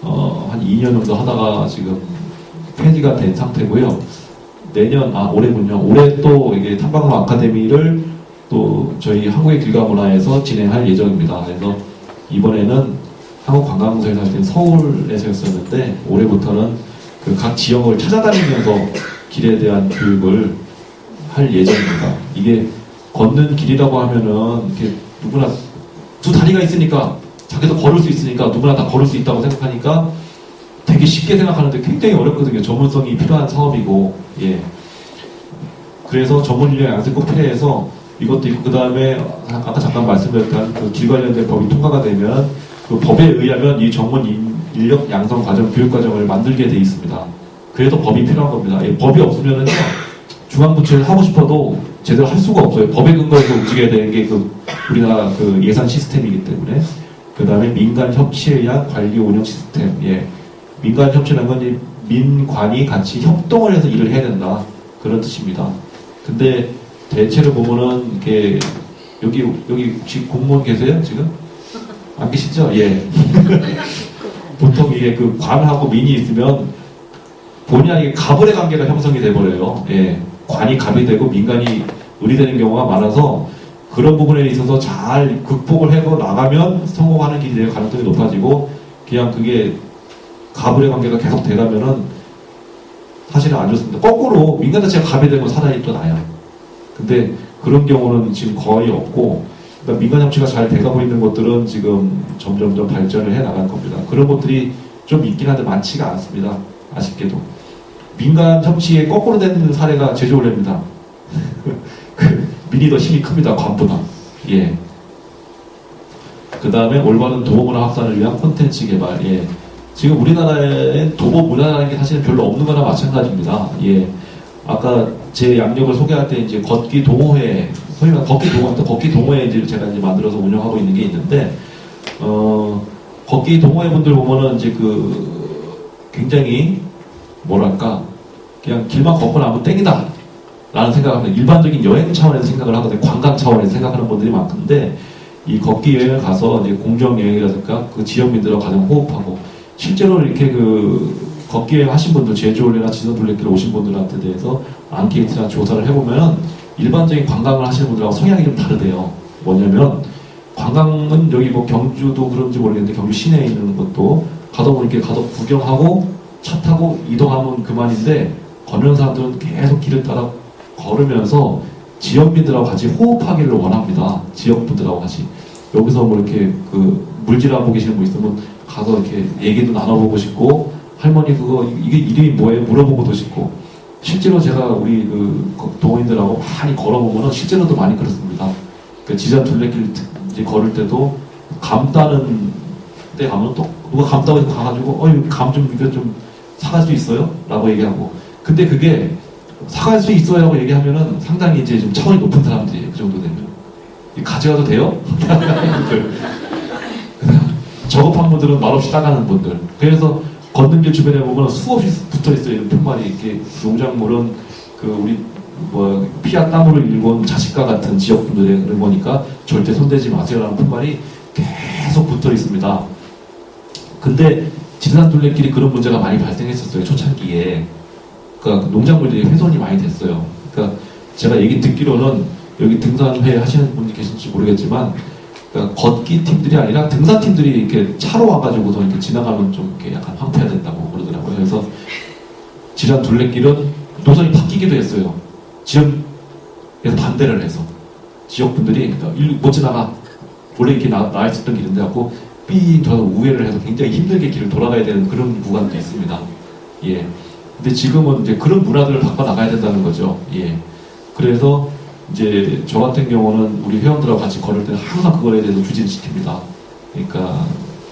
한 2년 정도 하다가 지금 폐지가 된 상태고요. 올해군요. 올해 또 이게 탐방로 아카데미를 또 저희 한국의 길가 문화에서 진행할 예정입니다. 그래서 이번에는 한국관광공사에서 할 때는 서울에서 했었는데, 올해부터는 그 각 지역을 찾아다니면서 길에 대한 교육을 할 예정입니다. 이게 걷는 길이라고 하면은 이렇게 누구나 두 다리가 있으니까, 자기도 걸을 수 있으니까 누구나 다 걸을 수 있다고 생각하니까 되게 쉽게 생각하는데 굉장히 어렵거든요. 전문성이 필요한 사업이고, 예. 그래서 전문 인력 양성이 꼭 필요해서 이것도 있고, 그 다음에 아까 잠깐 말씀드렸던 그 길 관련된 법이 통과가 되면 그 법에 의하면 이 전문 인력 양성 과정, 교육 과정을 만들게 돼 있습니다. 그래서 법이 필요한 겁니다. 예, 법이 없으면은요, 중앙부처를 하고 싶어도 제대로 할 수가 없어요. 법에 근거해서 움직여야 되는 게 우리나라 그 예산 시스템이기 때문에. 그 다음에 민간 협치에 의한 관리 운영 시스템. 예. 민간 협치라는 건 민관이 같이 협동을 해서 일을 해야 된다. 그런 뜻입니다. 근데 대체로 보면은 이렇게 여기 혹시 공무원 계세요? 지금? 안 계시죠? 예. 보통 이게 그 관하고 민이 있으면 본의 아니게 갑을의 관계가 형성이 돼버려요. 예. 관이 갑이 되고 민간이 을이 되는 경우가 많아서, 그런 부분에 있어서 잘 극복을 해서 나가면 성공하는 길이 될 가능성이 높아지고, 그냥 그게 갑을의 관계가 계속 되가면은 사실은 안 좋습니다. 거꾸로 민간 자체가 갑이 되면 사단이 또 나요. 근데 그런 경우는 지금 거의 없고, 그러니까 민간 협치가 잘 돼가고 있는 것들은 지금 점점점 발전을 해 나갈 겁니다. 그런 것들이 좀 있긴 한데 많지가 않습니다. 아쉽게도. 민간 협치에 거꾸로 되는 사례가 제주올레입니다. 민이 더 힘이 큽니다. 관보다. 예. 그 다음에 올바른 도보문화 확산을 위한 콘텐츠 개발. 예. 지금 우리나라에 도보문화라는 게 사실은 별로 없는 거나 마찬가지입니다. 예. 아까 제 양력을 소개할 때 이제 걷기 동호회, 소위 말해 걷기 동호회 이제 제가 이제 만들어서 운영하고 있는 게 있는데, 걷기 동호회 분들 보면은 이제 굉장히 뭐랄까, 그냥 길만 걷고 나면 땡이다 라는 생각을 합니다. 일반적인 여행 차원에서 생각을 하거든요. 관광 차원에서 생각하는 분들이 많은데, 이 걷기 여행을 가서 이제 공정 여행이라든가 그 지역민들하고 가장 호흡하고, 실제로 이렇게 걷기 여행 하신 분들, 제주올레나 지선둘레길 오신 분들한테 대해서 앙케이트나 조사를 해보면 일반적인 관광을 하시는 분들하고 성향이 좀 다르대요. 뭐냐면, 관광은 여기 뭐 경주도 그런지 모르겠는데 경주 시내에 있는 것도 가다 보면 이렇게 가서 구경하고 차 타고 이동하면 그만인데, 걷는 사람들은 계속 길을 따라 걸으면서 지역민들하고 같이 호흡하기를 원합니다. 지역분들하고 같이. 여기서 뭐 이렇게 물질하고 계시는 분 있으면 가서 이렇게 얘기도 나눠보고 싶고, 할머니 이게 이름이 뭐예요? 물어보고도 싶고. 실제로 제가 우리 동호인들하고 많이 걸어보면 실제로도 많이 그렇습니다. 지산 둘레길 이제 걸을 때도 감 따는 때 가면 또 누가 감 따고 가가지고 감 좀 이거 좀 사갈 수 있어요? 라고 얘기하고. 근데 그게 사갈 수 있어요 라고 얘기하면은 상당히 이제 좀 차원이 높은 사람들이에요. 그 정도 되면. 가져가도 돼요? 저급한 분들은 말없이 따가는 분들. 그래서 걷는 길 주변에 보면 수없이 붙어 있어요. 이런 푯말이. 이렇게 농작물은 우리 뭐 피와 땀으로 일궈온 자식과 같은 지역분들의 보니까 절대 손대지 마세요라는 품말이 계속 붙어 있습니다. 근데 지리산 둘레길이 그런 문제가 많이 발생했었어요. 초창기에. 그러니까 농작물들이 훼손이 많이 됐어요. 그러니까 제가 얘기 듣기로는 여기 등산회 하시는 분이 계실지 모르겠지만, 그러니까 걷기 팀들이 아니라 등산 팀들이 이렇게 차로 와가지고서 이렇게 지나가면 좀 이렇게 약간 황폐화된다고 그러더라고요. 그래서 지리산 둘레길은 노선이 바뀌기도 했어요. 지역에서 반대를 해서 지역분들이 못 지나가, 원래 이렇게 나와 있었던 길인데 갖고 삐 돌아서 우회를 해서 굉장히 힘들게 길을 돌아가야 되는 그런 구간도 있습니다. 예. 근데 지금은 이제 그런 문화들을 바꿔 나가야 된다는 거죠. 예. 그래서 이제 저 같은 경우는 우리 회원들하고 같이 걸을 때는 항상 그거에 대해서 추진시킵니다. 그러니까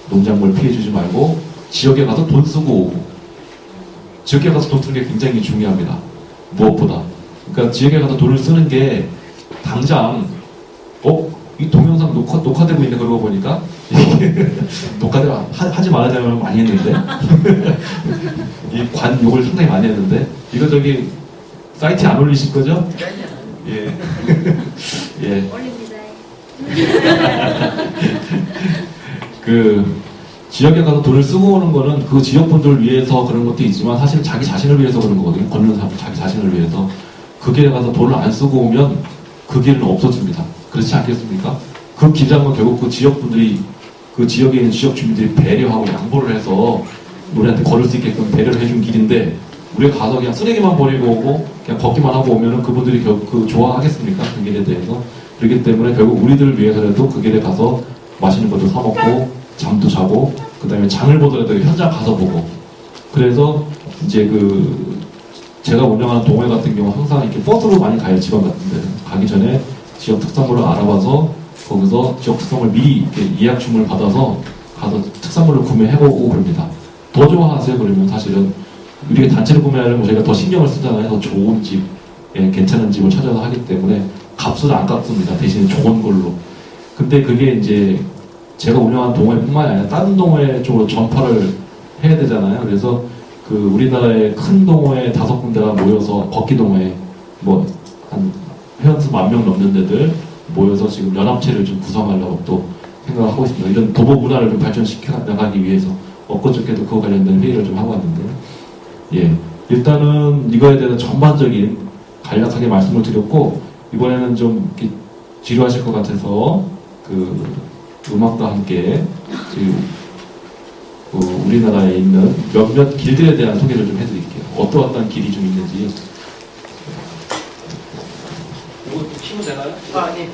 농작물 피해주지 말고 지역에 가서 돈 쓰고 오고, 지역에 가서 돈 쓰는 게 굉장히 중요합니다. 무엇보다. 그러니까 지역에 가서 돈을 쓰는 게 당장 이 동영상 녹화되고 있는 그러고 보니까 녹화되고 하지 말아야만 많이 했는데 이 관 욕을 상당히 많이 했는데 이거 저기 사이트에 안 올리실 거죠? 예. 예. 올립니다. 그 지역에 가서 돈을 쓰고 오는 거는 그 지역 분들을 위해서 그런 것도 있지만 사실 자기 자신을 위해서 그런 거거든요. 걷는 사람 자기 자신을 위해서. 그 길에 가서 돈을 안 쓰고 오면 그 길은 없어집니다. 그렇지 않겠습니까? 그 길장은 결국 그 지역 분들이, 그 지역에 있는 지역 주민들이 배려하고 양보를 해서 우리한테 걸을 수 있게끔 배려를 해준 길인데, 우리가 가서 그냥 쓰레기만 버리고 오고 그냥 걷기만 하고 오면은 그분들이 그 좋아하겠습니까? 그 길에 대해서. 그렇기 때문에 결국 우리들을 위해서라도 그 길에 가서 맛있는 것도 사 먹고 잠도 자고, 그 다음에 장을 보더라도 현장 가서 보고. 그래서 이제 제가 운영하는 동호회 같은 경우 항상 이렇게 버스로 많이 가요. 지방 같은데 가기 전에 지역 특산물을 알아봐서 거기서 지역 특산물 미리 예약 주문을 받아서 가서 특산물을 구매해보고 그럽니다. 더 좋아하세요? 그러면 사실은 우리가 단체로 구매하려면 저희가 더 신경을 쓰잖아요. 더 좋은 집, 괜찮은 집을 찾아서 하기 때문에 값은 안 깎습니다. 대신 좋은 걸로. 근데 그게 이제 제가 운영하는 동호회뿐만이 아니라 다른 동호회 쪽으로 전파를 해야 되잖아요. 그래서 우리나라의 큰 동호회 5군데가 모여서, 걷기 동호회, 한 회원 수 10,000명 넘는 데들 모여서 지금 연합체를 좀 구성하려고 또 생각하고 있습니다. 이런 도보 문화를 좀 발전시켜 나가기 위해서 엊그저께도 그거 관련된 회의를 좀 하고 왔는데요. 예. 일단은 이거에 대해서 전반적인 간략하게 말씀을 드렸고, 이번에는 좀 이렇게 지루하실 것 같아서 음악과 함께 우리나라에 있는 몇몇 길들에 대한 소개를 좀 해드릴게요. 어떠한 길이 좀 있는지. 이거 키면 되나요? 아, 네.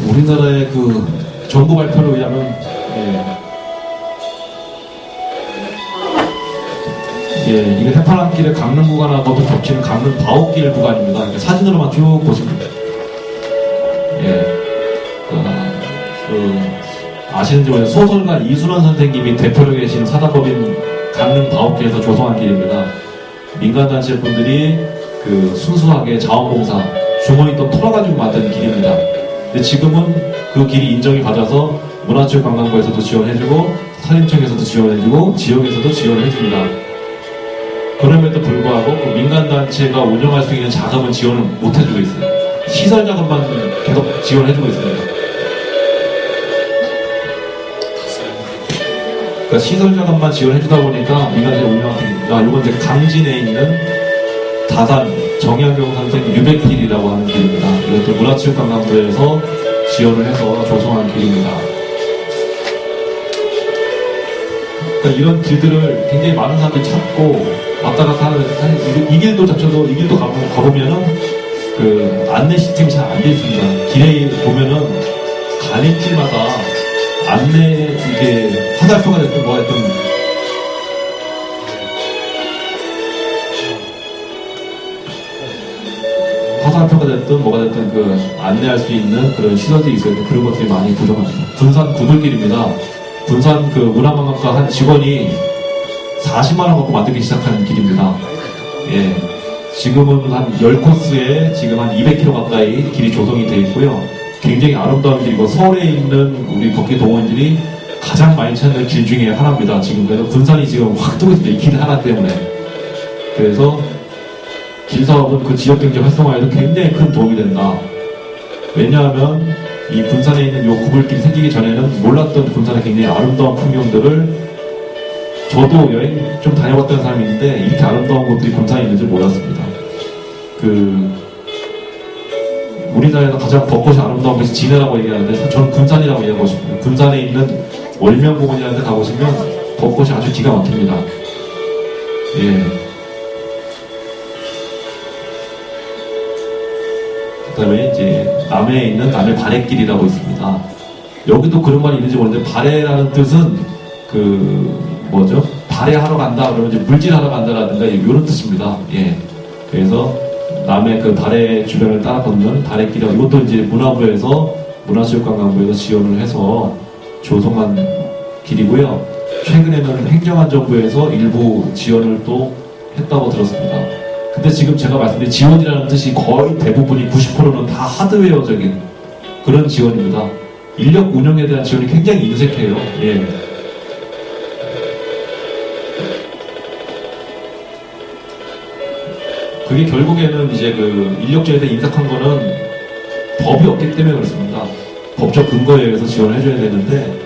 우리나라의 정부 발표를 의하면, 이게 해파랑길의 강릉 구간하고도 겹치는 강릉 바옥길 구간입니다. 그러니까 사진으로만 쭉 보시면 돼요. 아시는지 모르겠어요. 소설가 이순원 선생님이 대표로 계신 사단법인 강릉 바옥길에서 조성한 길입니다. 민간단체 분들이 순수하게 자원봉사, 주머니돈 털어가지고 만든 길입니다. 근데 지금은 그 길이 인정이 받아서 문화체육관광부에서도 지원해주고, 산림청에서도 지원해주고, 지역에서도 지원을 해줍니다. 그럼에도 불구하고 민간단체가 운영할 수 있는 자금은 지원을 못 해주고 있어요. 시설 자금만 계속 지원해주고 있습니다. 그러니까 시설 자금만 지원해주다 보니까 민간단체 운영하는, 이건 이제 강진에 있는 다산 정약용 선생 유백길이라고 하는 길입니다. 이것도 문화체육관광부에서 지원을 해서 조성한 길입니다. 그러니까 이런 길들을 굉장히 많은 사람들이 찾고 왔다 갔다 하는, 이 길도 자체도, 이 길도 가보면은 안내 시스템이 잘 안 돼 있습니다. 길에 보면은 가림길마다 안내, 이게 화살표가 됐든 뭐가 됐든 화살표가 됐든 뭐가 됐든 안내할 수 있는 그런 시설들이 있어야 되는데 그런 것들이 많이 부족합니다. 군산 구들길입니다. 군산 문화관광과 한 직원이 40만원 갖고 만들기 시작한 길입니다. 예. 지금은 한 10코스에 지금 한 200km 가까이 길이 조성이 되어 있고요. 굉장히 아름다운 길이고 서울에 있는 우리 걷기 동호인들이 가장 많이 찾는 길 중에 하나입니다. 지금 그래서 군산이 지금 확 뜨고 있습니다. 이 길 하나 때문에. 그래서 길 사업은 그 지역 경제 활성화에도 굉장히 큰 도움이 된다. 왜냐하면 이 군산에 있는 요 구불길이 생기기 전에는 몰랐던 군산의 굉장히 아름다운 풍경들을 저도 여행 좀 다녀봤던 사람인데 이렇게 아름다운 곳들이 군산에 있는지 몰랐습니다. 우리나라에서 가장 벚꽃이 아름다운 곳이 진해라고 얘기하는데 저는 군산이라고 얘기하고 싶어요. 군산에 있는 월명공원이라는 데 가보시면 벚꽃이 아주 기가 막힙니다. 예. 그 다음에 이제 남해에 있는 남해 발해길이라고 있습니다. 여기도 그런 말이 있는지 모르는데 발해라는 뜻은 발해하러 간다 그러면 이제 물질하러 간다라든가 이런 뜻입니다. 예. 그래서 남해 그 발해 주변을 따라 걷는 발해길이라고 이것도 이제 문화부에서 문화체육관광부에서 지원을 해서 조성한 길이고요. 최근에는 행정안전부에서 일부 지원을 또 했다고 들었습니다. 근데 지금 제가 말씀드린 지원이라는 뜻이 거의 대부분이 90%는 다 하드웨어적인 그런 지원입니다. 인력 운영에 대한 지원이 굉장히 인색해요. 예. 그게 결국에는 이제 인력 지원에 대해 인색한 거는 법이 없기 때문에 그렇습니다. 법적 근거에 의해서 지원을 해줘야 되는데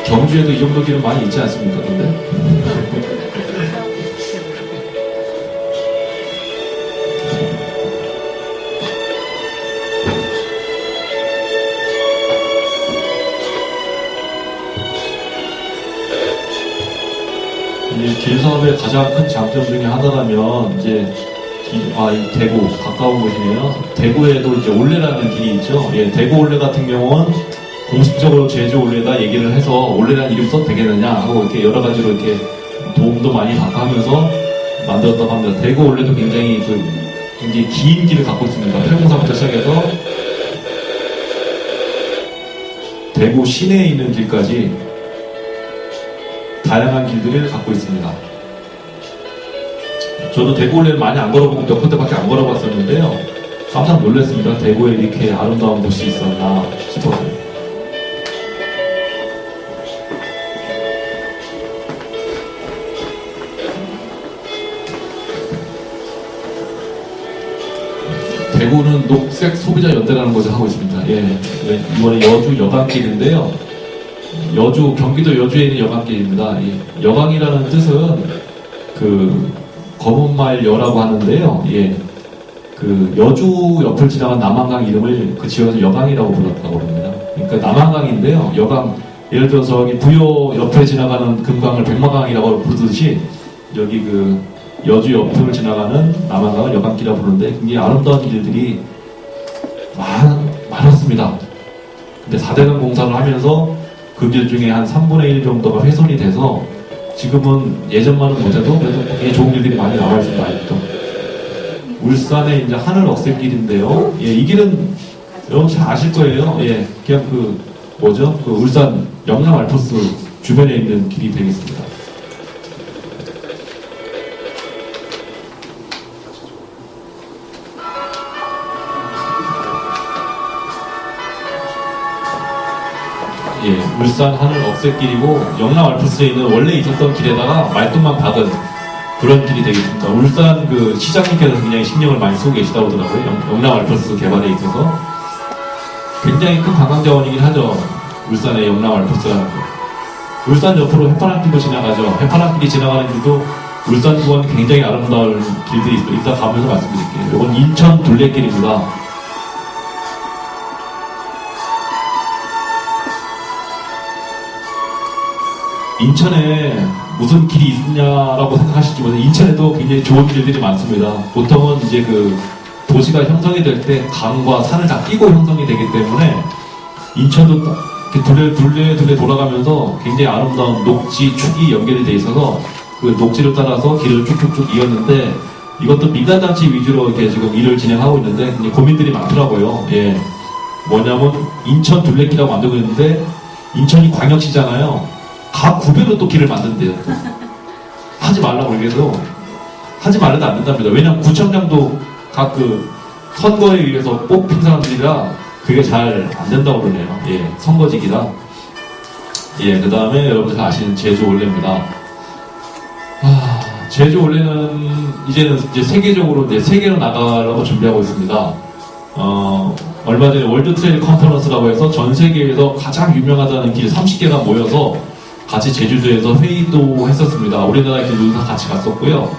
경주에도 이 정도 길은 많이 있지 않습니까? 근데 길 사업의 가장 큰 장점 중에 하나라면 이제 이 대구 가까운 곳이네요. 대구에도 이제 올레라는 길이 있죠. 예, 대구 올레 같은 경우는 공식적으로 제주 올레다 얘기를 해서 올레라는 이름 써도 되겠느냐 하고 이렇게 여러 가지로 이렇게 도움도 많이 받고 하면서 만들었다고 합니다. 대구 올레도 굉장히 굉장히 긴 길을 갖고 있습니다. 팔공사부터 시작해서 대구 시내에 있는 길까지 다양한 길들을 갖고 있습니다. 저도 대구 올레를 많이 안 걸어보고 몇 군데밖에 안 걸어봤었는데요. 깜짝 놀랐습니다. 대구에 이렇게 아름다운 곳이 있었나 싶어서요. 대구는 녹색 소비자 연대라는 것을 하고 있습니다. 예, 이번에 여주 여강길인데요. 경기도 여주에 있는 여강길입니다. 여강이라는 뜻은 검은 말 여라고 하는데요. 예, 여주 옆을 지나간 남한강 이름을 그 지역에서 여강이라고 불렀다고 합니다. 그러니까 남한강인데요. 여강, 예를 들어서 여기 부여 옆에 지나가는 금강을 백마강이라고 부르듯이 여기 여주 옆을 지나가는 남한강을 여강길이라고 부르는데 굉장히 아름다운 길들이 많았습니다. 근데 4대강 공사를 하면서 그 길 중에 한 3분의 1 정도가 훼손이 돼서 지금은 예전만은 못해도 그래도 굉장히 좋은 길들이 많이 나와 있습니다. 아직도. 울산의 이제 하늘 억새길인데요. 예, 이 길은 여러분 잘 아실 거예요. 예, 그냥 울산 영남 알프스 주변에 있는 길이 되겠습니다. 예, 울산 하늘 억새길이고 영남 알프스에 있는 원래 있었던 길에다가 말뚝만 박은 그런 길이 되겠습니다. 울산 시장님께서 굉장히 신경을 많이 쓰고 계시다고 하더라고요. 영남 알프스 개발에 있어서 굉장히 큰 관광 자원이긴 하죠. 울산의 영남 알프스라는 거. 울산 옆으로 해파랑길도 지나가죠. 해파랑길이 지나가는 길도 울산 구간 굉장히 아름다운 길들이 있어요. 이따 가면서 말씀드릴게요. 이건 인천 둘레길입니다. 인천에 무슨 길이 있냐라고 생각하실지 모르겠는데 인천에도 굉장히 좋은 길들이 많습니다. 보통은 이제 도시가 형성이 될 때 강과 산을 다 끼고 형성이 되기 때문에 인천도 이렇게 둘레 돌아가면서 굉장히 아름다운 녹지, 축이 연결이 돼 있어서 그 녹지를 따라서 길을 쭉쭉쭉 이었는데 이것도 민간단체 위주로 이렇게 지금 일을 진행하고 있는데 이제 고민들이 많더라고요. 예. 뭐냐면 인천 둘레길이라고 만들고 있는데 인천이 광역시잖아요. 각 구별로 또 길을 만든대요. 하지 말라고 얘기해서 하지 말래도 안 된답니다. 왜냐면 구청장도 각 그 선거에 의해서 뽑힌 사람들이라 그게 잘 안 된다고 그러네요. 예. 선거직이라. 예. 그 다음에 여러분 잘 아시는 제주 올레입니다. 제주 올레는 이제는 이제 세계적으로 이제 세계로 나가려고 준비하고 있습니다. 얼마 전에 월드 트레일 컨퍼런스라고 해서 전 세계에서 가장 유명하다는 길 30개가 모여서 같이 제주도에서 회의도 했었습니다. 우리나라 길도 같이 갔었고요.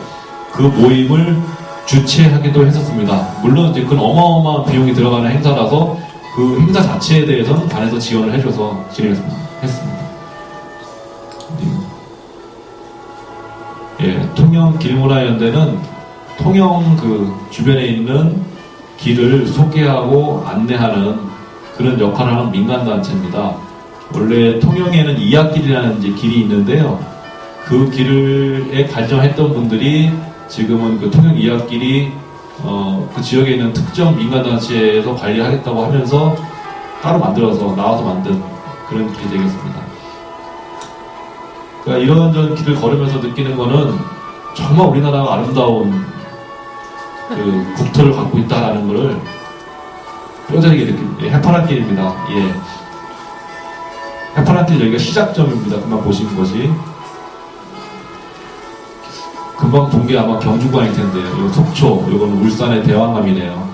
그 모임을 주최하기도 했었습니다. 물론 이제 그건 어마어마한 비용이 들어가는 행사라서 그 행사 자체에 대해서는 반에서 지원을 해줘서 진행했습니다. 예, 통영 길문화연대는 통영 그 주변에 있는 길을 소개하고 안내하는 그런 역할을 하는 민간단체입니다. 원래 통영에는 이악길이라는 이제 길이 있는데요. 그 길에 관여했던 분들이 지금은 그 통영 이악길이 그 지역에 있는 특정 민간단체에서 관리하겠다고 하면서 따로 만들어서 나와서 만든 그런 길이 되겠습니다. 그러니까 이런저런 길을 걸으면서 느끼는 거는 정말 우리나라가 아름다운 그 국토를 갖고 있다라는 것을 뼈저리게 느낍니다. 예, 해파랑길입니다. 예. 해파랑길 여기가 시작점입니다. 금방 보시는 것이. 금방 본 게 아마 경주광일 텐데요. 이거 속초, 이거는 울산의 대왕암이네요.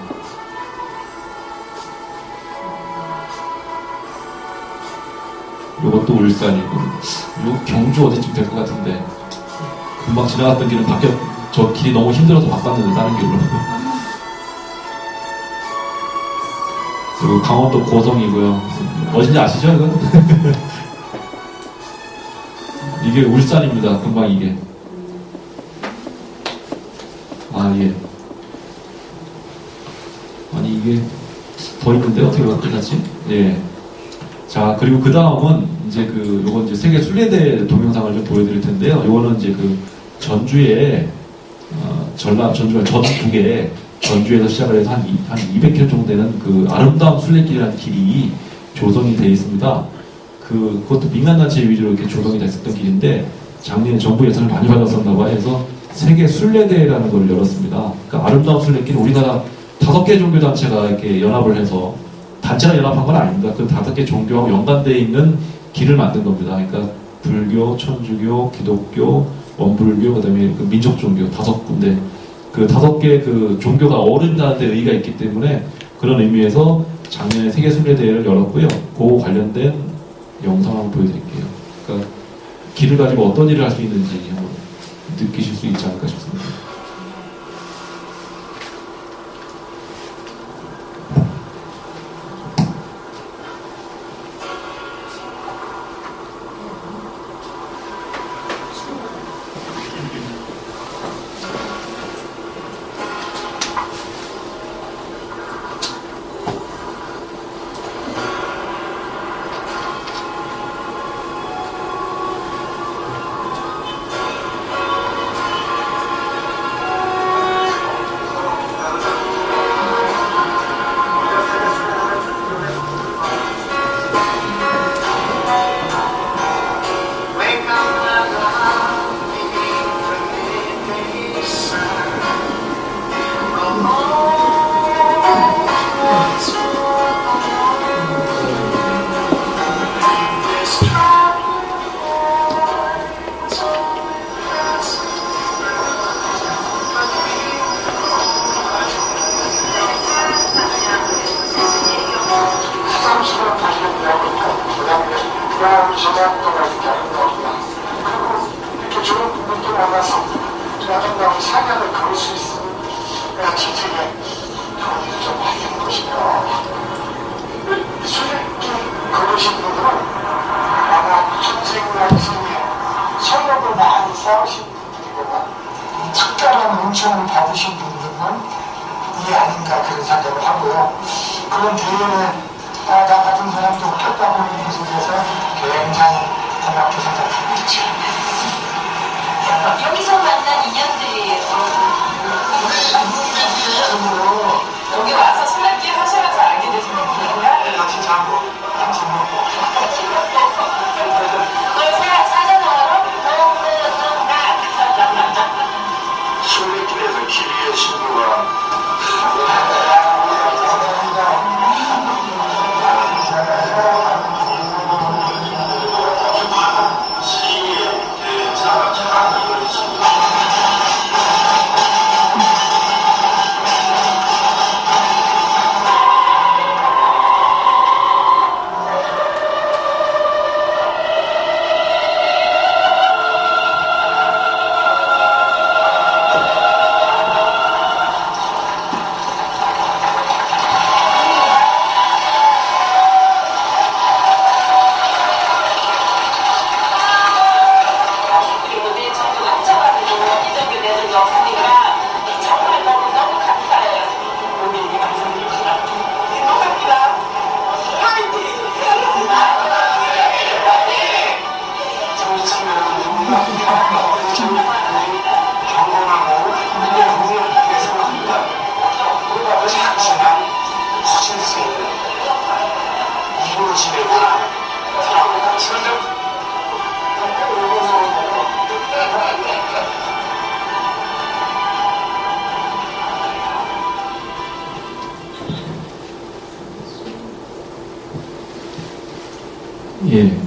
이것도 울산이고, 이거 경주 어디쯤 될 것 같은데. 금방 지나갔던 길은 저 길이 너무 힘들어서 바꿨는데, 다른 길로. 그리고 강원도 고성이고요. 어딘지 아시죠, 이건? 이게 울산입니다. 금방 이게. 아, 예. 아니, 이게 더 있는데, 어떻게 끝났지? 예. 자, 그리고 그 다음은, 이제 요건 이제 세계 순례대 동영상을 좀 보여드릴 텐데요. 요거는 이제 전주에, 전북에, 전주에서 시작을 해서 한 200km 정도 되는 그 아름다운 순례길이라는 길이 조성이 되어 있습니다. 그것도 민간단체 위주로 이렇게 조성이 됐었던 길인데, 작년에 정부 예산을 많이 받았었나봐 해서 세계 순례대회라는 걸 열었습니다. 그러니까 아름다운 순례길, 우리나라 5개 종교단체가 이렇게 연합을 해서, 단체가 연합한 건 아닙니다. 그 5개 종교하고 연관되어 있는 길을 만든 겁니다. 그러니까 불교, 천주교, 기독교, 원불교, 그 다음에 민족 종교 5군데, 그 5개 그 종교가 어우른다는 데 의의가 있기 때문에 그런 의미에서 작년에 세계 순례대회를 열었고요. 그 관련된 영상 한번 보여드릴게요. 그러니까 길을 가지고 어떤 일을 할 수 있는지 한번 느끼실 수 있지 않을까 싶습니다. 특별한 은총을 받으신 분들은 이 아닌가 그런 생각을 하고요. 그런 대회에 나 같은 사람도 웃겼다고 하는 것에 대해서 굉장히 고맙게 생각합니다. 여기서 만난 인연들이 경건하고 능력있게 생각합니다. 우리가 그 상승한 허실세 이루어 지내거나 사람과 지금 예,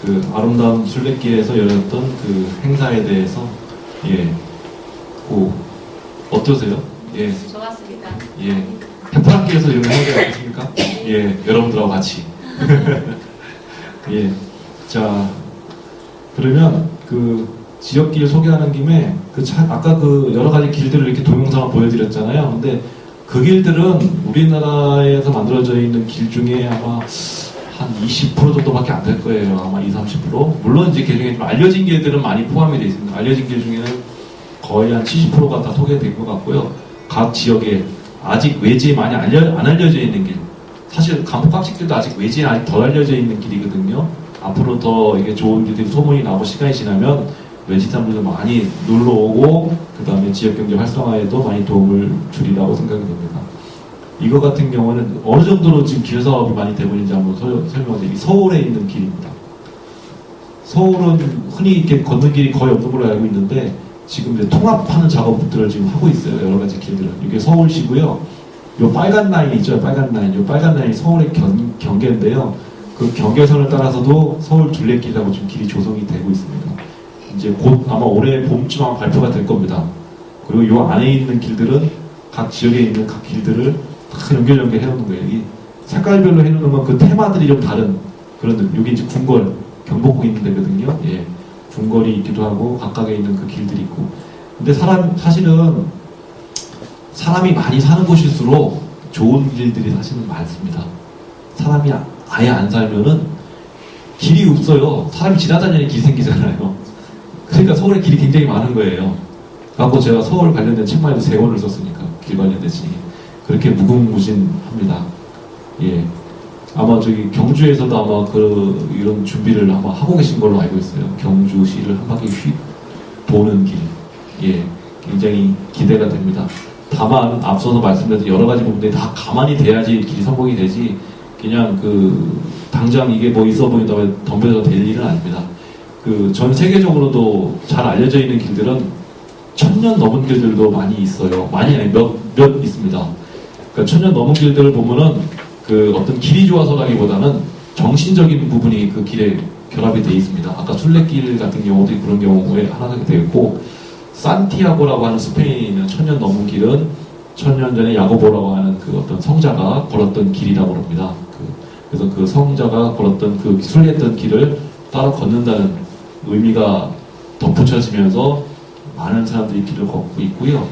그 아름다운 순례길에서 열렸던 그 행사에 대해서 예, 어떠세요? 예, 좋았습니다. 예, 해프랑길에서 이런 행사가 있습니까? 예, 여러분들하고 같이. 예, 자, 그러면 그 지역길 소개하는 김에 아까 그 여러 가지 길들을 이렇게 동영상을 보여드렸잖아요. 근데 그 길들은 우리나라에서 만들어져 있는 길 중에 아마 한 20% 정도밖에 안 될 거예요. 아마 20-30%. 물론 이제 그 중에 좀 알려진 길들은 많이 포함이 되어 있습니다. 알려진 길 중에는 거의 한 70%가 다 소개된 것 같고요. 각 지역에 아직 외지에 많이 안 알려져 있는 길. 사실 간폭각식들도 아직 외지에 아직 덜 알려져 있는 길이거든요. 앞으로 더 이게 좋은 길들이 소문이 나고 시간이 지나면 외지 사람들도 많이 놀러 오고 그 다음에 지역경제 활성화에도 많이 도움을 주리라고 생각이 됩니다. 이거 같은 경우는 어느 정도로 지금 길 사업이 많이 되고 있는지 한번 설명드리겠습니다. 서울에 있는 길입니다. 서울은 흔히 이렇게 걷는 길이 거의 없는 걸로 알고 있는데 지금 이제 통합하는 작업들을 지금 하고 있어요. 여러 가지 길들은. 이게 서울시고요. 요 빨간 라인 있죠. 빨간 라인. 요 빨간 라인이 서울의 경계인데요. 그 경계선을 따라서도 서울 둘레길이라고 지금 길이 조성이 되고 있습니다. 이제 곧 아마 올해 봄쯤 아마 발표가 될 겁니다. 그리고 요 안에 있는 길들은 각 지역에 있는 각 길들을 다 연결 해놓는 거예요. 이 색깔별로 해놓는 건 그 테마들이 좀 다른 그런, 여기 이제 궁궐, 경복궁 있는 데거든요. 예. 궁궐이 있기도 하고, 각각에 있는 그 길들이 있고. 근데 사실은 사람이 많이 사는 곳일수록 좋은 길들이 사실은 많습니다. 사람이 아예 안 살면은 길이 없어요. 사람이 지나다니는 길이 생기잖아요. 그러니까 서울에 길이 굉장히 많은 거예요. 그래서 제가 서울 관련된 책만 해도 3권을 썼으니까, 길 관련된 책이. 그렇게 무궁무진합니다. 예. 아마 저기 경주에서도 아마 이런 준비를 아마 하고 계신 걸로 알고 있어요. 경주시를 한 바퀴 도는 길. 예. 굉장히 기대가 됩니다. 다만, 앞서서 말씀드린 여러 가지 부분들이 다 가만히 돼야지 길이 성공이 되지, 그냥 당장 이게 뭐 있어 보인다고 덤벼서 될 일은 아닙니다. 전 세계적으로도 잘 알려져 있는 길들은 1000년 넘은 길들도 많이 있어요. 많이 아니 몇 있습니다. 그러니까 1000년 넘은 길들을 보면은 어떤 길이 좋아서라기보다는 정신적인 부분이 그 길에 결합이 되어 있습니다. 아까 순례길 같은 경우도 그런 경우에 하나 되어 있고, 산티아고라고 하는 스페인에 있는 1000년 넘은 길은 1000년 전에 야고보라고 하는 어떤 성자가 걸었던 길이라고 합니다. 그래서 그 성자가 걸었던 순례했던 길을 따라 걷는다는 의미가 덧붙여지면서 많은 사람들이 길을 걷고 있고요.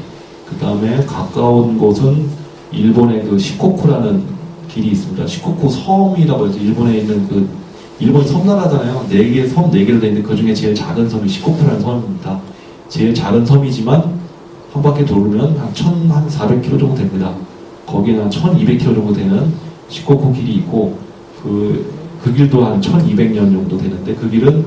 그 다음에 가까운 곳은 일본의 시코쿠라는 길이 있습니다. 시코쿠 섬이라고 해서 일본에 있는 일본 섬나라잖아요. 4개, 섬 4개로 되어 있는데 그 중에 제일 작은 섬이 시코쿠라는 섬입니다. 제일 작은 섬이지만 한 바퀴 돌면 한 1400km 정도 됩니다. 거기는 한 1200km 정도 되는 시코쿠 길이 있고, 그 길도 한 1200년 정도 되는데, 그 길은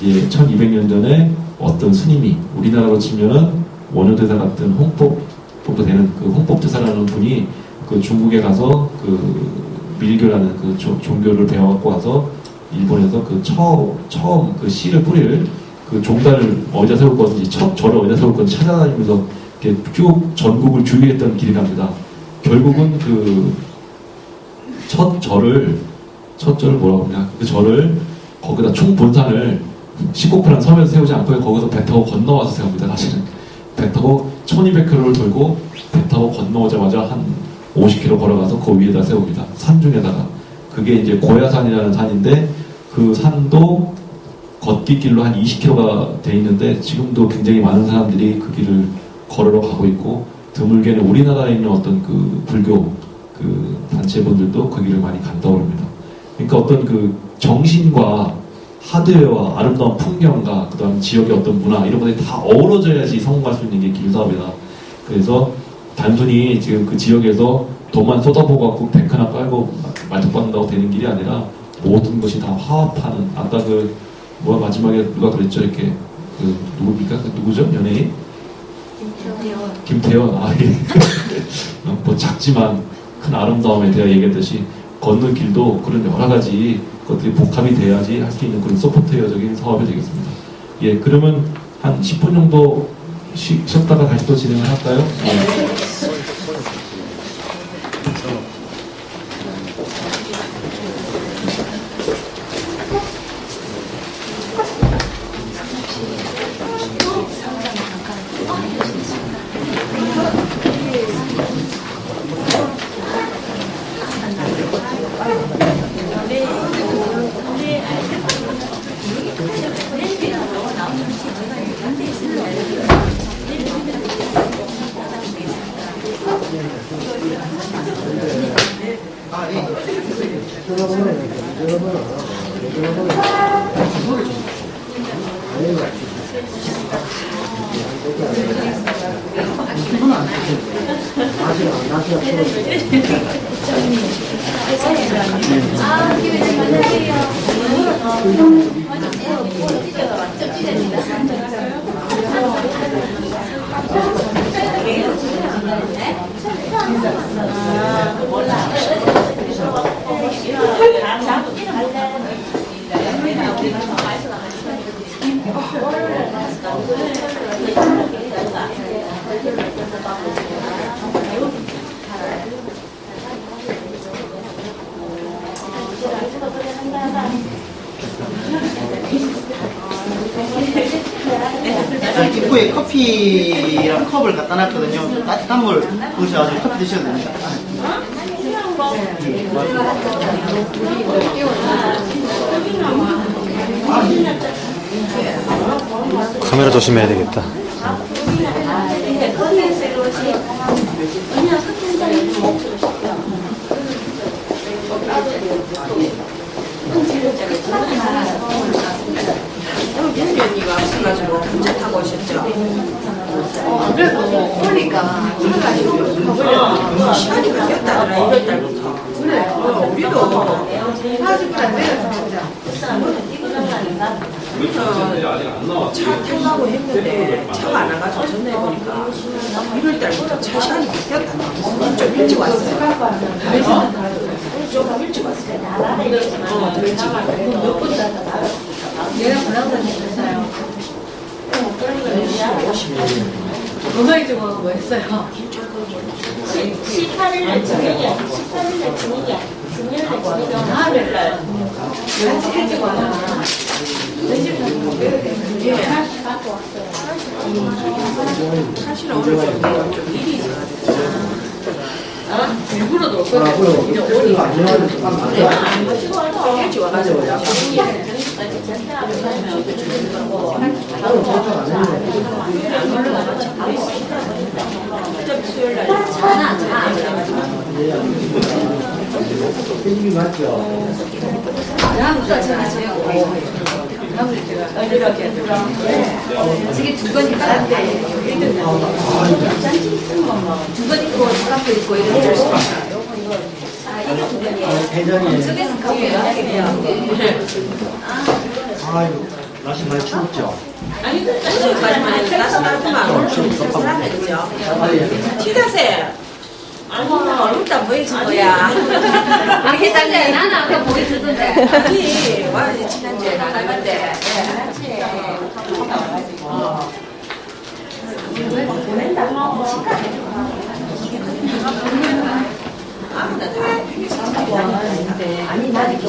이제 1200년 전에 어떤 스님이, 우리나라로 치면은 원효대사 같은 홍법 정도 되는 홍법대사라는 분이 중국에 가서 밀교라는 종교를 배워갖고 와서 일본에서 처음 씨를 뿌릴 종단을 어디다 세울 건지, 첫 절을 어디다 세울 건지 찾아다니면서 이렇게 쭉 전국을 주유했던 길이랍니다. 결국은 첫 절을 뭐라고 하냐, 그 절을 거기다 총본산을 시코쿠라는 섬에서 세우지 않고 거기서 배 타고 건너와서 세웁니다. 사실은 배 타고 1200km를 돌고 배 타고 건너오자마자 한 50km 걸어가서 그 위에다 세웁니다. 산중에다가. 그게 이제 고야산이라는 산인데, 그 산도 걷기길로 한 20km가 돼 있는데 지금도 굉장히 많은 사람들이 그 길을 걸으러 가고 있고, 드물게는 우리나라에 있는 어떤 불교 단체분들도 그 길을 많이 간다고 합니다. 그러니까 어떤 정신과 하드웨어와 아름다운 풍경과 그 다음 지역의 어떤 문화, 이런 것들이 다 어우러져야지 성공할 수 있는 게 길사업이다. 그래서 단순히 지금 그 지역에서 돈만 쏟아부어 갖고 뱅크 하나 깔고 말뚝박는다고 되는 길이 아니라 모든 것이 다 화합하는, 아까 마지막에 누가 그랬죠? 이렇게 누굽니까? 누구죠? 연예인? 김태원. 아, 예. 뭐 작지만 큰 아름다움에 대해 얘기했듯이 걷는 길도 그런 여러 가지 것들이 복합이 돼야지 할 수 있는 그런 소프트웨어적인 사업이 되겠습니다. 예, 그러면 한 10분 정도 쉬었다가 다시 또 진행을 할까요? 네. 입구에 커피랑 컵을 갖다 놨거든요. 따뜻한 물 부으셔가지고 커피 드셔도 됩니다. 카메라 조심해야 되겠다. 언니가 없어가지고 운전 타고 오셨죠? 그래서 오니까 그래가지고 시간이 바뀌었다더라 1월달부터. 그래 우리도 40분 내려서 차 타려고 했는데 차가 안 와가지고 전화해보니까 1월달부터 차 시간이 바뀌었다. 좀 일찍 왔어요. 좀 일찍 왔어요. 더 일찍 왔어요. 얘가 뭐라고 했어요? 뭐가 주고 뭐 했어요? 18일날 중요해. 18일날 중요해. 중요할 중요해. 나를 같이 해주고 하나 갖고 왔어요. 사실은 오늘 좀 일이 있어가지고. 일부러 놀 거예요. 이제 오니까 좀 일찍 와가지고. 수요일날 다음부터 제가 재고 지금 두 건이 깔았대. 두 건 있고 사람도 있고 이런 줄 수 있어요. 이거 두 건이에요. 저기서 갖고 나왔겠네요. 아이고, 날씨 많이 추웠죠? 어제까지만 해도 따뜻하지만 오늘 좀 쌀쌀하겠죠. 티다세 아니 얼굴도 안 보여준 거야. 회장님 나는 아까 보여주던데. 아니 와야지 지난주에 나갔는데 아니 나도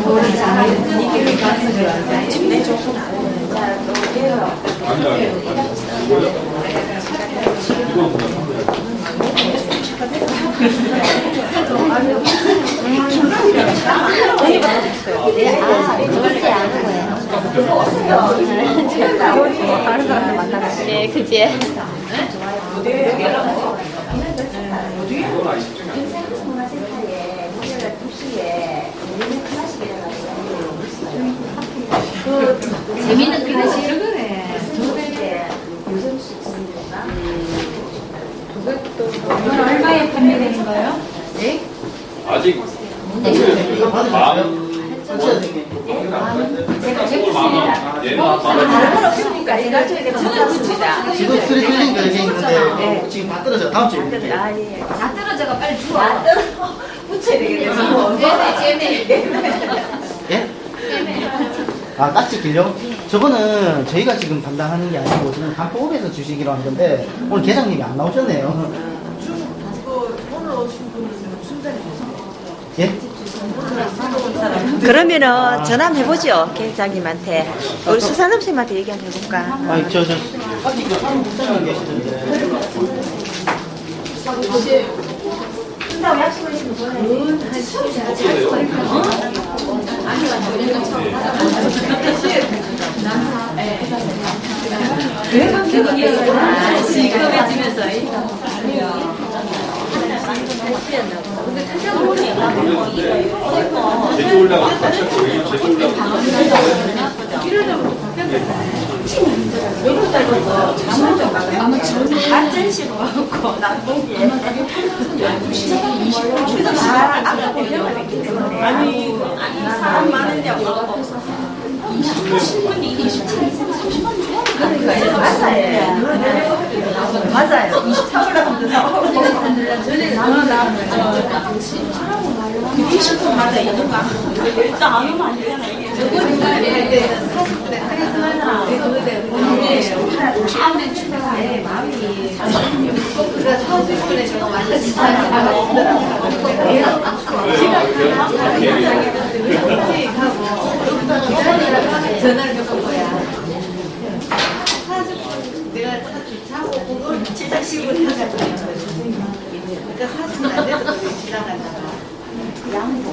우리 잘하는 분위기를 가서 그런데 지금 내 조건 다른 사람들 만나가지고. 네, 그지? 재미는 클래식 이건 얼마에 판매되는 거예요? 네? 아직 이거 받으셨어요? 마음 천천히. 다른 건 없습니까? 이거 저에게 붙습니다. 지금 스트리틀링 여기 있는데 지금 다 떨어져. 다음 주에. 아, 예. 다 떨어져가 빨리 주워. 붙여야 되겠네요. 예? 아, 딱지 길려? 저거는 저희가 지금 담당하는 게 아니고 지금 간포업에서 주시기로 한 건데 오늘 계장님이 안 나오셨네요. 오늘 오신 분은 순전히 예? 그러면은 전화 한번 해보죠, 계장님한테. 우리 수산업 쌤한테 얘기 한번 해볼까? 아니 딱지 길려 사람 국장님 계시던데. 준다고 약속을 했으면 보내. 시급해지면서 제주 올라가 제주 올라가 안전시로 하고 낙동기에 아까 대표가 됐기 때문에 아니 사람 많은데 맞아요. 23분 맞아 이건가? 일단 안 오면 안 되잖아 이게. 전화를 겪은 거야. 내가 자고 그걸 제작식으로 하자. 그러니까 사실은 안 돼서 지나간다가. 양복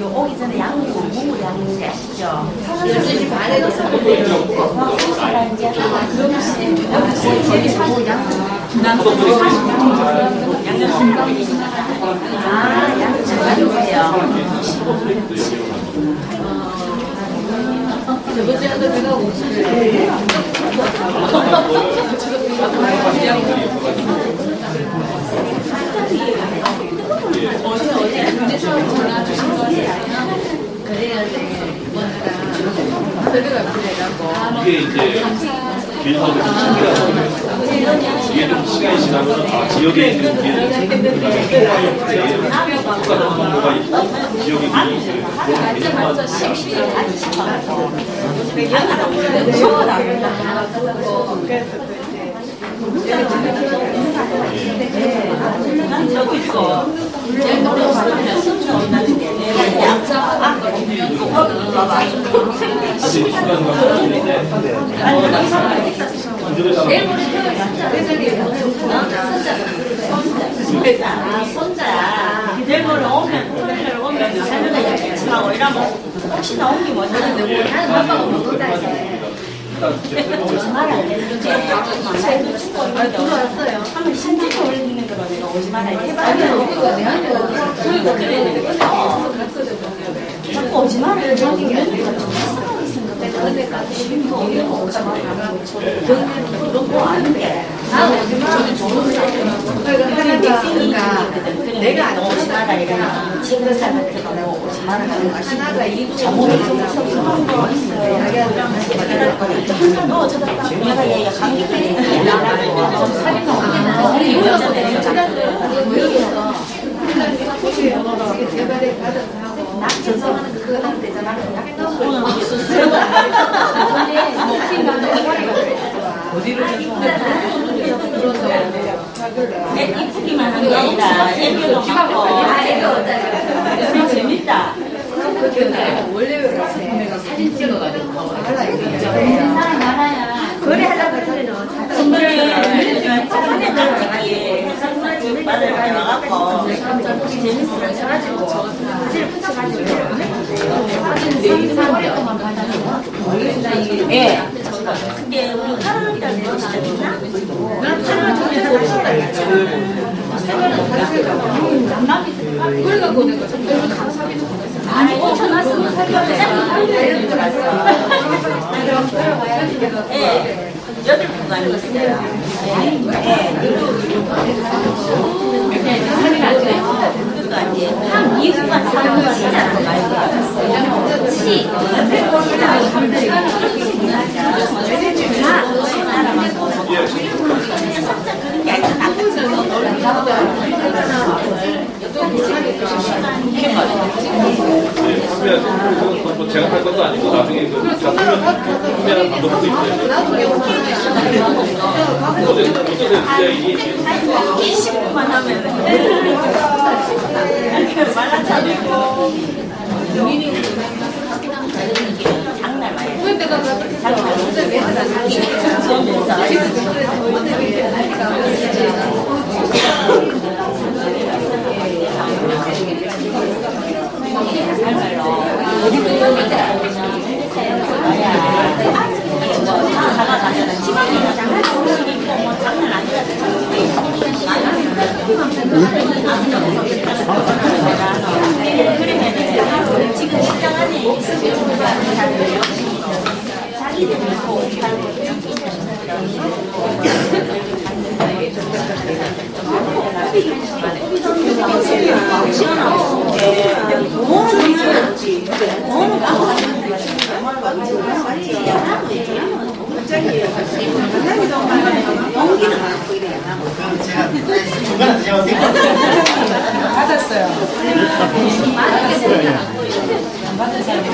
요 오기 전에 양복 몽골 양복 아시죠? 12시 반에 넣어서 아, 양복 잘 주세요. 저번 주에도 내가 옷을 어제 경제처럼 전화 주신 거잖아요. 그래야 돼. 그래가 그래갖고. 이게 이제 길사업의 특징이라서 이게 좀 시간이 지나면 지역에 있는 길은 똑같은 정보가 있고 지역의 길이 있어요. 저거 있어. 사실 시간이 가는데 손자야. 내일 모레 오면, 토요일에 오면, 살면서 약속 하고 이러면, 혹시나 온 게 뭐지? 나는 아빠가 못 온다 이제. 말안 되는 거지. 들어왔어요. 한번 신청 올리는 거로 내가 오지 마라 해봐. 아니요, 내한테 자꾸 오지 마라 이러지. 그때까지 힘도 없고 오지 마라. 그런 거 아는데. 내가 안 오지 마라 이러면 친구 사람한테 내가 오지 마라 하는 거 아시죠? 하나가 이부 잘못을 좀 섭섭한 거 있어요. 내가 얘가 감기 때문에 안 하고 나 전송하는 그거 하면 되잖아. 이쁘기만 한 게 아니라 애교도 하고 그래서 재밌다. 원래 사진 찍어가지고 그래 하다가 선물을 사진에다 찍기 선물 받을 많이 와갖고 재밌어요. 사가지고 사진을 붙여가지고 예. 그게 우리 8월 달에 시작했나? 난 8월 달에 그래갖고 내가 정말 사비도 보냈어. 아니 5천 왔으면 살려면 줄 알았어. 예. 8분간이 있어요. 그것도 아니에요. 한 2분간 사는 거 진짜 말고. 혹시 뭐 제가 할 것도 아니고 나중에 그 판매하는 방법도 있어요. 어떠세요? 이게 20분만 하면 말라서 장난 많이 그러면은 지금 식당 안에 자기들이 중간에 제가 받았어요. 받은 사람이